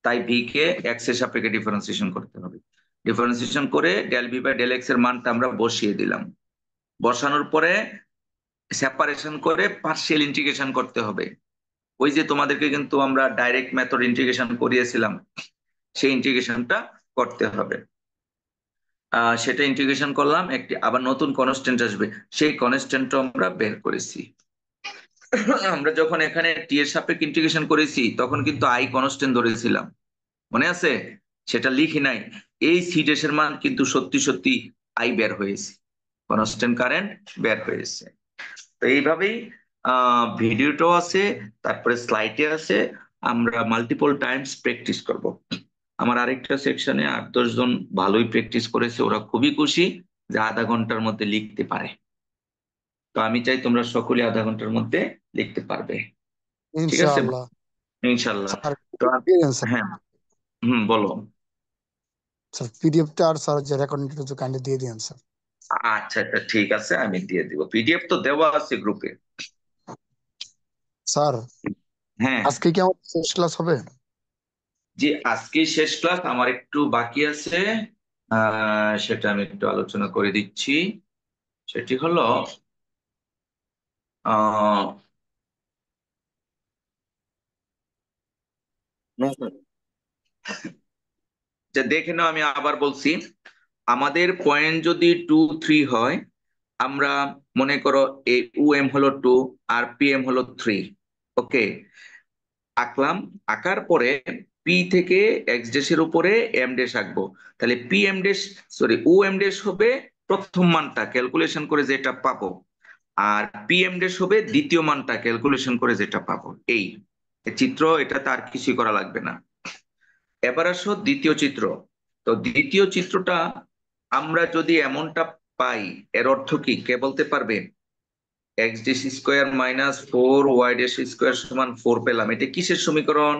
তাই ভি কে এক্স এর সাপেক্ষে ডিফারেন্সিয়েশন করতে হবে। ডিফারেন্সিয়েশন করে del V by del X এর মানটা আমরা বসিয়ে দিলাম। বসানোর পরে সেপারেশন করে পার্শিয়াল ইন্টিগ্রেশন করতে হবে। ওই যে তোমাদেরকে কিন্তু আমরা ডাইরেক্ট মেথড ইন্টিগ্রেশন করিয়েছিলাম, সেই ইন্টিগ্রেশনটা করতে হবে। সেটা ইন্টিগ্রেশন করলাম, একটি আবার নতুন কনস্ট্যান্ট আসবে, সেই কনস্ট্যান্টটা আমরা বের করেছি। আমরা যখন এখানে টি এর সাপেক্ষে ইন্টিগ্রেশন করেছি তখন কিন্তু আই কনস্ট্যান্ট ধরেছিলাম, মনে আছে? সেটা লিখি নাই। এই সি ড্যাশের মান কিন্তু সত্যি সত্যি আই বের হয়েছে, কনস্ট্যান্ট কারেন্ট বের হয়েছে। তো এইভাবেই ভিডিওটাও আছে, তারপরে স্লাইডে আছে, আমরা মাল্টিপল টাইমস প্র্যাকটিস করব। আমার আরেকটা সেকশনে 8-10 জন ভালোই প্র্যাকটিস করেছে, ওরা খুবই খুশি যে আধা ঘন্টার মধ্যে লিখতে পারে। তো আমি চাই তোমরা সকলে আধা ঘন্টার মধ্যে লিখতে পারবে, ঠিক আছে? ইনশাআল্লাহ। ইনশাল্লাহ। স্যার তো দিয়ে দেন স্যার। হ্যাঁ, বলো। স্যার পিডিএফটা আর স্যার যে রেকর্ডিংটা একটু কাইন্ডলি দিয়ে দিন স্যার। আচ্ছা আচ্ছা, ঠিক আছে, আমি দিয়ে দিব, পিডিএফ তো দেওয়া আছে গ্রুপে। স্যার হ্যাঁ, আজকে কি আমার শেষ ক্লাস হবে? জি আজকে শেষ ক্লাস, আমার একটু বাকি আছে, সেটা আমি একটু আলোচনা করে দিচ্ছি। সেটি হলো আহ যে দেখে নাও, আমি আবার বলছি, আমাদের পয়েন্ট যদি 2-3 হয়, আমরা মনে করো এ ইউ এম হলো 2 আর পি এম হলো 3, ওকে, আঁকলাম। আঁকার পরে পি থেকে এক্স ড্যাশের উপরে এম ড্যাশ আঁকবো, তাহলে পি এম ড্যাশ, সরি ও এম ড্যাশ হবে প্রথম মানটা ক্যালকুলেশন করে যেটা পাবো, আর পি এম ড্যাশ হবে দ্বিতীয় মানটা ক্যালকুলেশন করে যেটা পাবো। এই এই চিত্র, এটাতে আর কিছুই করা লাগবে না। এবার আসো দ্বিতীয় চিত্র। তো দ্বিতীয় চিত্রটা আমরা যদি এমনটা পাই, এর অর্থ কি কে বলতে পারবে? X dash square minus 4 Y dash square সমান 4 পেলাম, এটা কিসের সমীকরণ?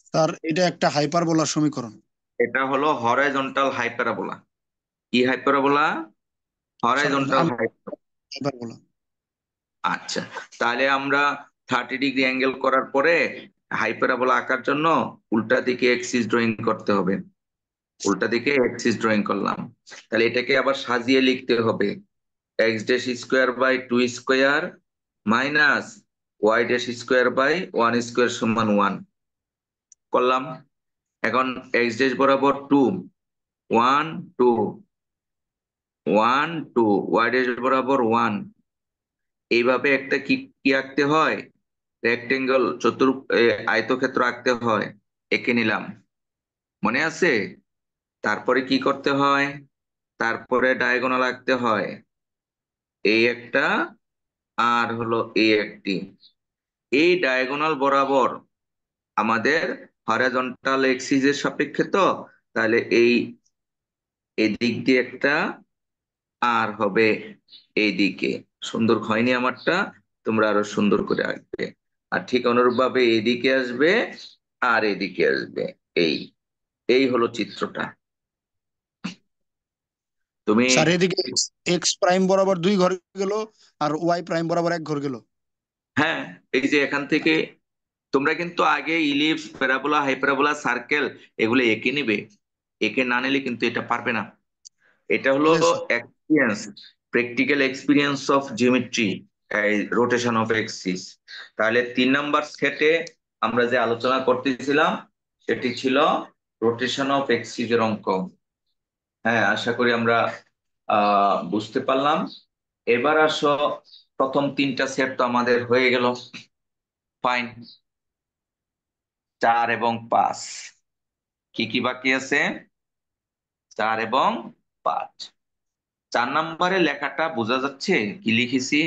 স্যার এটা একটা হাইপারবোলার সমীকরণ। এটা হলো হরাইজন্টাল হাইপারাবোলা। কি হাইপারাবোলা? স্যার হরাইজন্টাল আমি হাইপারাবোলা। হাইপারবোলা। আচ্ছা, তাহলে আমরা 30 ডিগ্রি অ্যাঙ্গেল করার পরে হাইপারাবোলা আঁকার জন্য উল্টা দিকে এক্সিস ড্রয়িং করতে হবে। উল্টা দিকে এক্সিস ড্রয়িং করলাম, তাহলে এটাকে আবার সাজিয়ে লিখতে হবে। X dash square by 2 square minus Y dash square by 1 square সমান 1 করলাম। এখন এক্স ড্যাশ বরাবর 2, 1 2 1 2, ওয়াই ড্যাশ বরাবর 1। এইভাবে একটা কি কি আঁকতে হয়? রেক্টেঙ্গল, আয়তক্ষেত্র আঁকতে হয়, এঁকে নিলাম, মনে আছে? তারপরে কি করতে হয়? তারপরে ডায়াগোনাল আঁকতে হয়, এই একটা আর হলো এই একটি। এই ডায়াগোনাল বরাবর আমাদের হরাইজন্টাল এক্সিসের সাপেক্ষে, তো তাহলে এই দিক দিয়ে একটা আর হবে এইদিকে। সুন্দর হয়নি আমারটা? তোমরা আরো সুন্দর করে আঁকবে। আর ঠিক অনুরূপ ভাবে এইদিকে আসবে আর এদিকে আসবে। এই এই হলো চিত্রটা। তুমি স্যার এদিকে এক্স প্রাইম বরাবর 2 ঘর গেল, আর ওয়াই প্রাইম বরাবর 1 ঘর গেল। হ্যাঁ, এই যে এখান থেকে তোমরা কিন্তু আগে ইলিপস, প্যারাবোলা, হাইপারবোলা, সার্কেল এগুলো এঁকে নিবে। এঁকে না নিলে কিন্তু এটা পারবে না। এটা হলো জি sir. Experience, practical experience of geometry, rotation of axis. তাহলে 3 নম্বর সেটে আমরা যে আলোচনা করতেছিলাম সেটি ছিল রোটেশন অফ এক্সিসের অঙ্ক। হ্যাঁ, আশা করি আমরা বুঝতে পারলাম। এবার আসো, প্রথম তিনটা সেট তো আমাদের হয়ে গেল, ফাইন। 4 এবং 5, কি কি বাকি আছে? 4 এবং 5। 4 নম্বরে লেখাটা বোঝা যাচ্ছে কি লিখেছি?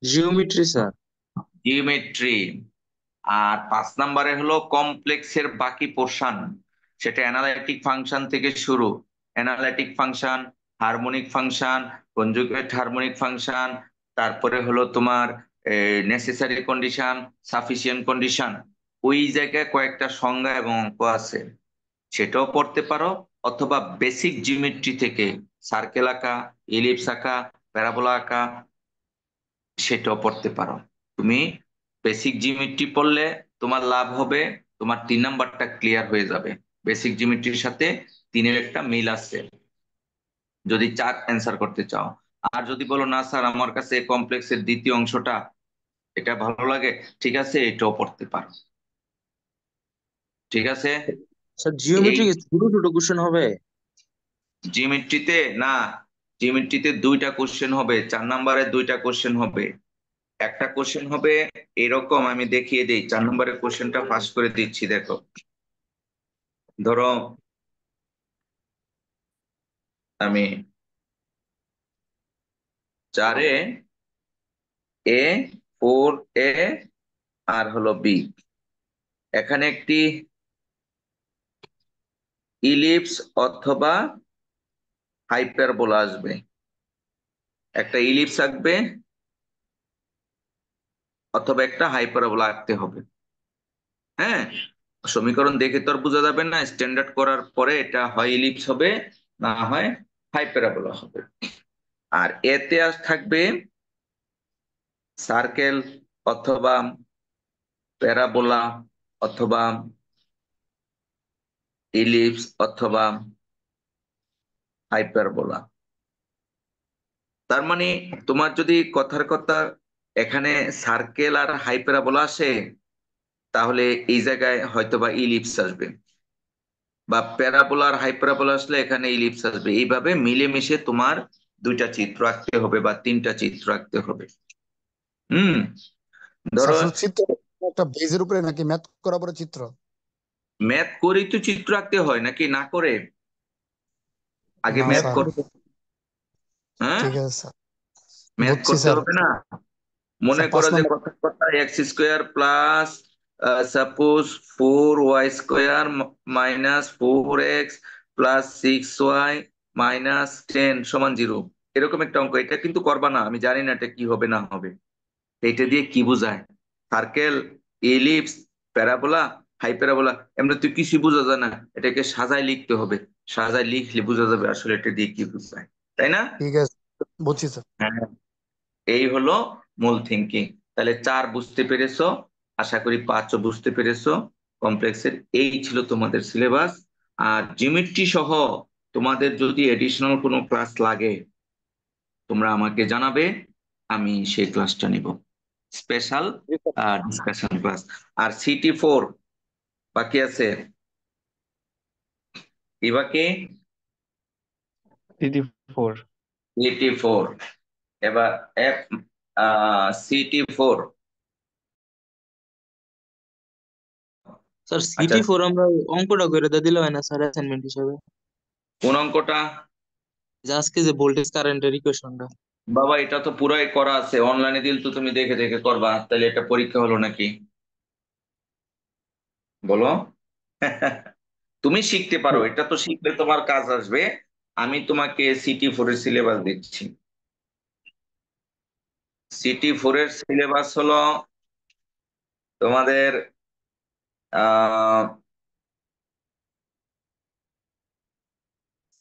Geometry sir. জিওমেট্রি। আর 5 নম্বরে হলো কমপ্লেক্সের বাকি পোর্শন, সেটা অ্যানালাইটিক ফাংশন থেকে শুরু। Analytic function, harmonic function, conjugate harmonic function, তারপরে হলো তোমার নেসেসারি কন্ডিশন, সাফিসিয়েন্ট কন্ডিশন। ওই জায়গায় কয়েকটা সংজ্ঞা এবং অঙ্ক আছে, সেটাও পড়তে পারো। অথবা বেসিক জিওমেট্রি থেকে সার্কেল আঁকা, ইলিপস আঁকা, প্যারাবোলা আঁকা, সেটাও পড়তে পারো। তুমি বেসিক জিওমেট্রি পড়লে তোমার লাভ হবে, তোমার 3 নাম্বারটা ক্লিয়ার হয়ে যাবে। বেসিক জিওমেট্রির সাথে 3-এর একটা মিল আছে, যদি 4 অ্যান্সার করতে চাও। আর যদি বলো না স্যার আমার কাছে কমপ্লেক্সের দ্বিতীয় অংশটা এটা ভালো লাগে, ঠিক আছে, এটাও পড়তে পারো। ঠিক আছে। স্যার এই জিওমেট্রি ছোট ছোট কোশ্চেন হবে? জিওমেট্রিতে না, জিওমেট্রিতে 2টা কোশ্চেন হবে, 4 নম্বরে 2টা কোশ্চেন হবে। একটা কোশ্চেন হবে এরকম, আমি দেখিয়ে দিই। 4 নম্বরের কোশ্চেনটা পাস করে দিচ্ছি, দেখো। ধরো আমি 4-এ এ, 4-এ আর হলো বি, এখানে একটি ইলিপস অথবা হাইপারবোলা আসবে। একটা ইলিপস আঁকবে অথবা একটা হাইপারবোলা আঁকতে হবে। হ্যাঁ, সমীকরণ দেখে তো আর বোঝা যাবে না, স্ট্যান্ডার্ড করার পরে এটা হয় ইলিপস হবে, না হয় হাইপারবোলা হবে। আর এতে আজ থাকবে সার্কেল অথবা প্যারাবোলা অথবা ইলিপস অথবা হাইপারবোলা। তার মানে তোমার যদি কথার কথা এখানে সার্কেল আর হাইপারবোলা আসে, তাহলে এই জায়গায় হয়তোবা ইলিপস আসবে, বা প্যারাবোলা আর হাইপারবোলা আসলে এখানে ইলিপস আসবে। এইভাবে মিলেমিশে তোমার 2টা চিত্র আঁকতে হবে বা 3টা চিত্র আঁকতে হবে। হুম। স্যার ধরো শুধু চিত্র একটা বেজের উপরে নাকি ম্যাথ করার পরে চিত্র? ম্যাথ করেই তো চিত্র আঁকতে হয়, নাকি না করে? আগে না ম্যাথ স্যার, করো। হ্যাঁ, ঠিক আছে স্যার, ম্যাথ বুঝছি করতে স্যার। হবে না? মনে স্যার পাঁচ করো যে নম্বর। কথার কথা x² plus suppose 4y² -4x plus 6y -10 = 0, এরকম একটা অঙ্ক। এটা কিন্তু করবা না, আমি জানি না এটা কি হবে না হবে। এটা দিয়ে কি বোঝায়? সার্কেল, ইলিপস, প্যারাবোলা, হাইপারবোলা, এমনি তুই কিছু বোঝা যায় না, এটাকে সাজায় লিখতে হবে। সাজায় লিখলে বোঝা যাবে আসলে এটা দিয়ে কি বোঝায়, তাই না? ঠিক আছে, বুঝছি স্যার। হ্যাঁ, এই হলো মূল থিঙ্কিং। তাহলে 4 বুঝতে পেরেছো, আশা করি 5ও বুঝতে পেরেছো। কমপ্লেক্সের এই ছিল তোমাদের সিলেবাস। আর জিওমেট্রি সহ তোমাদের যদি এডিশনাল কোনো ক্লাস লাগে তোমরা আমাকে জানাবে, আমি সেই ক্লাসটা নিব, স্পেশাল ডিসকাশন ক্লাস। আর CT4 বাকি আছে, কি বাকি? CT4। CT4। এবার F CT4। স্যার আচ্ছা, সিটি 4 আমরা অঙ্কটা করে দিলে হয় না স্যার অ্যাসাইনমেন্ট হিসেবে? কোন অঙ্কটা? যে আজকে যে ভোল্টেজ কারেন্টের ইকুয়েশনটা। বাবা এটা তো পুরাই করা আছে, অনলাইনে দিল তো, তুমি দেখে দেখে করবা, তাহলে এটা পরীক্ষা হলো নাকি বলো? তুমি শিখতে পারো, এটা তো শিখলে তোমার কাজ আসবে। আমি তোমাকে CT4 এর সিলেবাস দিচ্ছি। CT4 এর সিলেবাস হলো তোমাদের আহ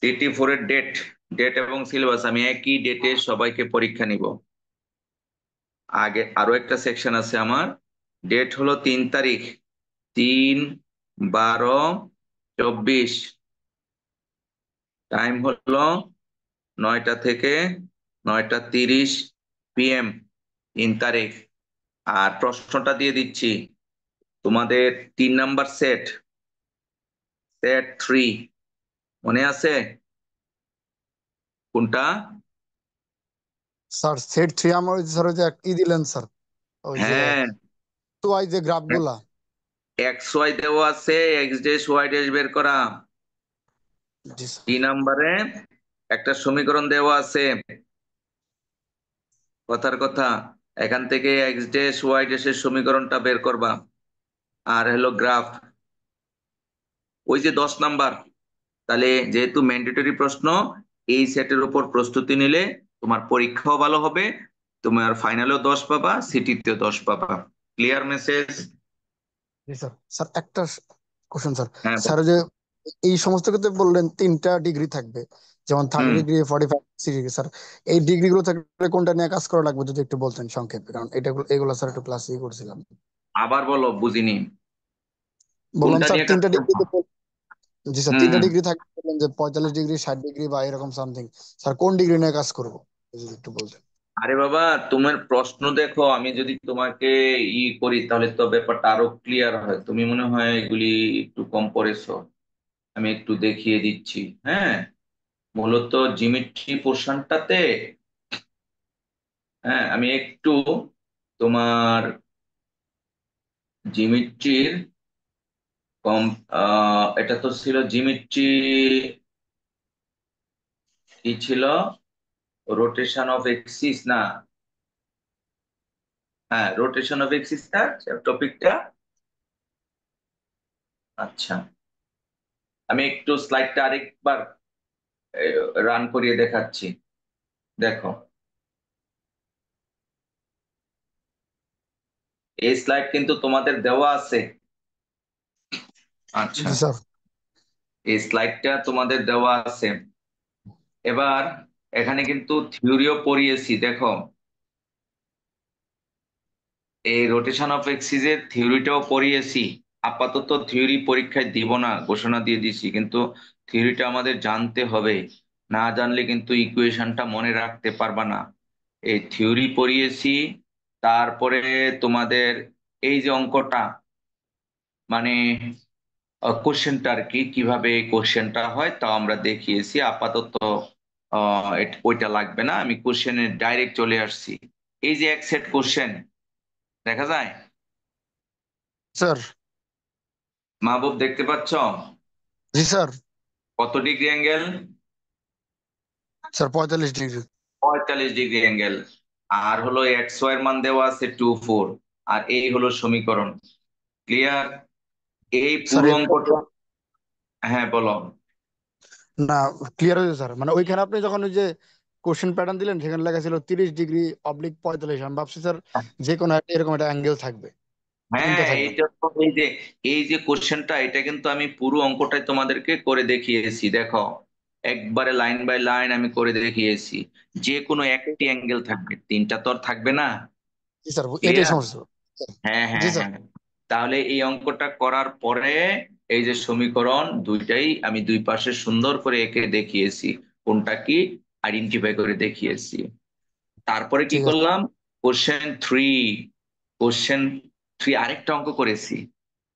CT4 এর ডেট, ডেট এবং সিলেবাস আমি একই ডেটে সবাইকে পরীক্ষা নিব। আগে আরো একটা সেকশন আছে আমার, ডেট হলো 3 তারিখ, 3/12/24, টাইম হলো 9টা থেকে 9টা 30 PM, 3 তারিখ। আর প্রশ্নটা দিয়ে দিচ্ছি, তোমাদের 3 নাম্বার সেট, সেট 3 মনে আছে কোনটা? স্যার সেট 3 আমার ওই যে স্যার ওই যে ই দিলেন স্যার, ওই যে হ্যাঁ, টু আই যে গ্রাফ গুলা। এক্স ওয়াই দেওয়া আছে, এক্স ড্যাশ ওয়াই ড্যাশ বের করা। জি স্যার। 3 নম্বরে একটা সমীকরণ দেওয়া আছে, কথার কথা, এখান থেকে এক্স ড্যাশ ওয়াই ড্যাশের সমীকরণটা বের করবা। আর হলো গ্রাফ, ওই যে 10 নাম্বার। তাহলে যেহেতু ম্যান্ডেটরি প্রশ্ন, এই সেটের উপর প্রস্তুতি নিলে তোমার পরীক্ষাও ভালো হবে, তোমার ফাইনালেও 10 পাবা, সিটিতেও 10 পাবা। Clear message? জি স্যার। স্যার একটা কোশ্চেন স্যার। হ্যাঁ স্যার ওই যে এই সমস্ত ক্ষেত্রে বললেন 3টা ডিগ্রি থাকবে, যেমন 30 হুম, ডিগ্রি 45 ডিগ্রি স্যার। এই ডিগ্রি গুলো থাকলে কোনটা নিয়ে কাজ করা লাগবে যদি একটু বলতেন সংক্ষেপে, কারণ এটা এগুলো স্যার একটু ক্লাসেই করছিলাম। আবার বলো, বুঝিনি। বললাম কোনটা স্যার নিয়ে কাজ 3টা ডিগ্রি। করবো? জি স্যার, হুম 3টা হুম। ডিগ্রি থাকবে বললেন যে 45 ডিগ্রি 60 ডিগ্রি বা এরকম সামথিং। স্যার কোন ডিগ্রি নিয়ে কাজ করবো যদি একটু বলতেন। আরে বাবা, তোমার প্রশ্ন দেখো, আমি যদি তোমাকে করি তাহলে তো ব্যাপারটা আরো ক্লিয়ার হয়। তুমি মনে হয় এগুলি একটু কম পড়েছো, আমি একটু দেখিয়ে দিচ্ছি। হ্যাঁ, মূলত জিওমেট্রি পোর্শনটাতে, হ্যাঁ আমি একটু তোমার জিওমেট্রির কম, এটা তো ছিল জিওমেট্রি, কি ছিল, রোটেশন অফ এক্সিস না, হ্যাঁ রোটেশন অফ এক্সিসটা টপিকটা। আচ্ছা, আমি একটু স্লাইডটা আরেকবার রান করিয়ে দেখাচ্ছি, দেখো। এই স্লাইড কিন্তু তোমাদের দেওয়া আছে। আচ্ছা, জি স্যার। এই স্লাইডটা তোমাদের দেওয়া আছে। এবার এখানে কিন্তু থিওরিও পড়িয়েছি, দেখো। এই রোটেশন অফ এক্সিসের থিওরিটাও পড়িয়েছি। আপাতত থিওরি পরীক্ষায় দিব না, ঘোষণা দিয়ে দিছি, কিন্তু থিওরিটা আমাদের জানতে হবে। না জানলে কিন্তু ইকুয়েশনটা মনে রাখতে পারবা না। এই থিওরি পড়িয়েছি। তারপরে তোমাদের এই যে অঙ্কটা, মানে কোশ্চেনটা আর কি, কিভাবে কোশ্চেনটা হয় তাও আমরা দেখিয়েছি। আপাতত ওইটা লাগবে না, আমি কোশ্চেনে ডাইরেক্ট চলে আসছি। এই যে এক সেট কোশ্চেন দেখা যায়, স্যার। মাহবুব দেখতে পাচ্ছ? জি স্যার। কত degree angle? Sir 45 degree. 45 degree angle. আর হলো এক্স ওয়াই এর মান দেওয়া আছে 2 4। আর এই হলো সমীকরণ। ক্লিয়ার? এই স্যার পুরো অঙ্কটা, হ্যাঁ বলো। না, ক্লিয়ার হয়েছে স্যার। মানে ওইখানে আপনি যখন ওই যে কোশ্চেন প্যাটার্ন দিলেন সেখানে লেখা ছিল 30 ডিগ্রি অবলিক 45। আমি ভাবছি স্যার যে কোনো এরকম একটা অ্যাঙ্গেল থাকবে, হ্যাঁ, 3টা থাকবে। এইটা তো এই যে কোশ্চেনটা, এটা কিন্তু আমি পুরো অঙ্কটাই তোমাদেরকে করে দেখিয়েছি, দেখো। একবারে লাইন বাই লাইন আমি করে দেখিয়েছি। যে কোনো একটি অ্যাঙ্গেল থাকবে, তিনটা তো আর থাকবে না। জি স্যার, এটাই ক্লিয়ার? সমস্যা। হ্যাঁ জি হ্যাঁ স্যার। হ্যাঁ। তাহলে এই অঙ্কটা করার পরে এই যে সমীকরণ দুইটাই আমি দুই পাশে সুন্দর করে এঁকে দেখিয়েছি, কোনটা কি আইডেন্টিফাই করে দেখিয়েছি। তারপরে কি ঠিক আছে। করলাম, কোশ্চেন 3, কোশ্চেন 3 আরেকটা অঙ্ক করেছি।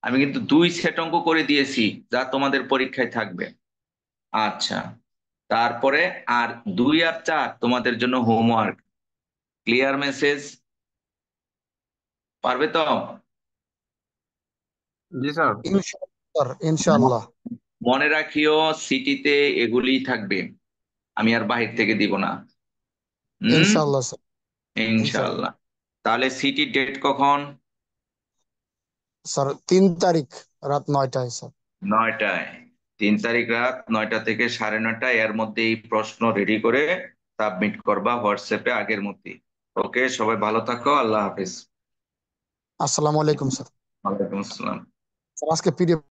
আমি কিন্তু 2 সেট অঙ্ক করে দিয়েছি, যা তোমাদের পরীক্ষায় থাকবে। আচ্ছা, তারপরে আর 2 আর 4 তোমাদের জন্য হোমওয়ার্ক। Clear message? পারবে তো? জি স্যার। ইনশাআল্লাহ স্যার, ইনশাআল্লাহ। মনে রাখিও, সিটিতে এগুলিই থাকবে, আমি আর বাহির থেকে দিব না। হুম, ইনশাআল্লাহ স্যার। ইনশাআল্লাহ ইনশাআল্লাহ। তাহলে সিটি ডেট কখন? স্যার 3 তারিখ রাত 9টায় স্যার। 9টায়। 3 তারিখ রাত 9টা থেকে 9:30 এর মধ্যে এই প্রশ্ন রেডি করে সাবমিট করবা হোয়াটসঅ্যাপে আগের মধ্যে। ওকে, সবাই ভালো থাকো, আল্লাহ হাফেজ। আসসালামু আলাইকুম স্যার। ওয়ালাইকুম আসসালাম। স্যার আজকে পিডিএফ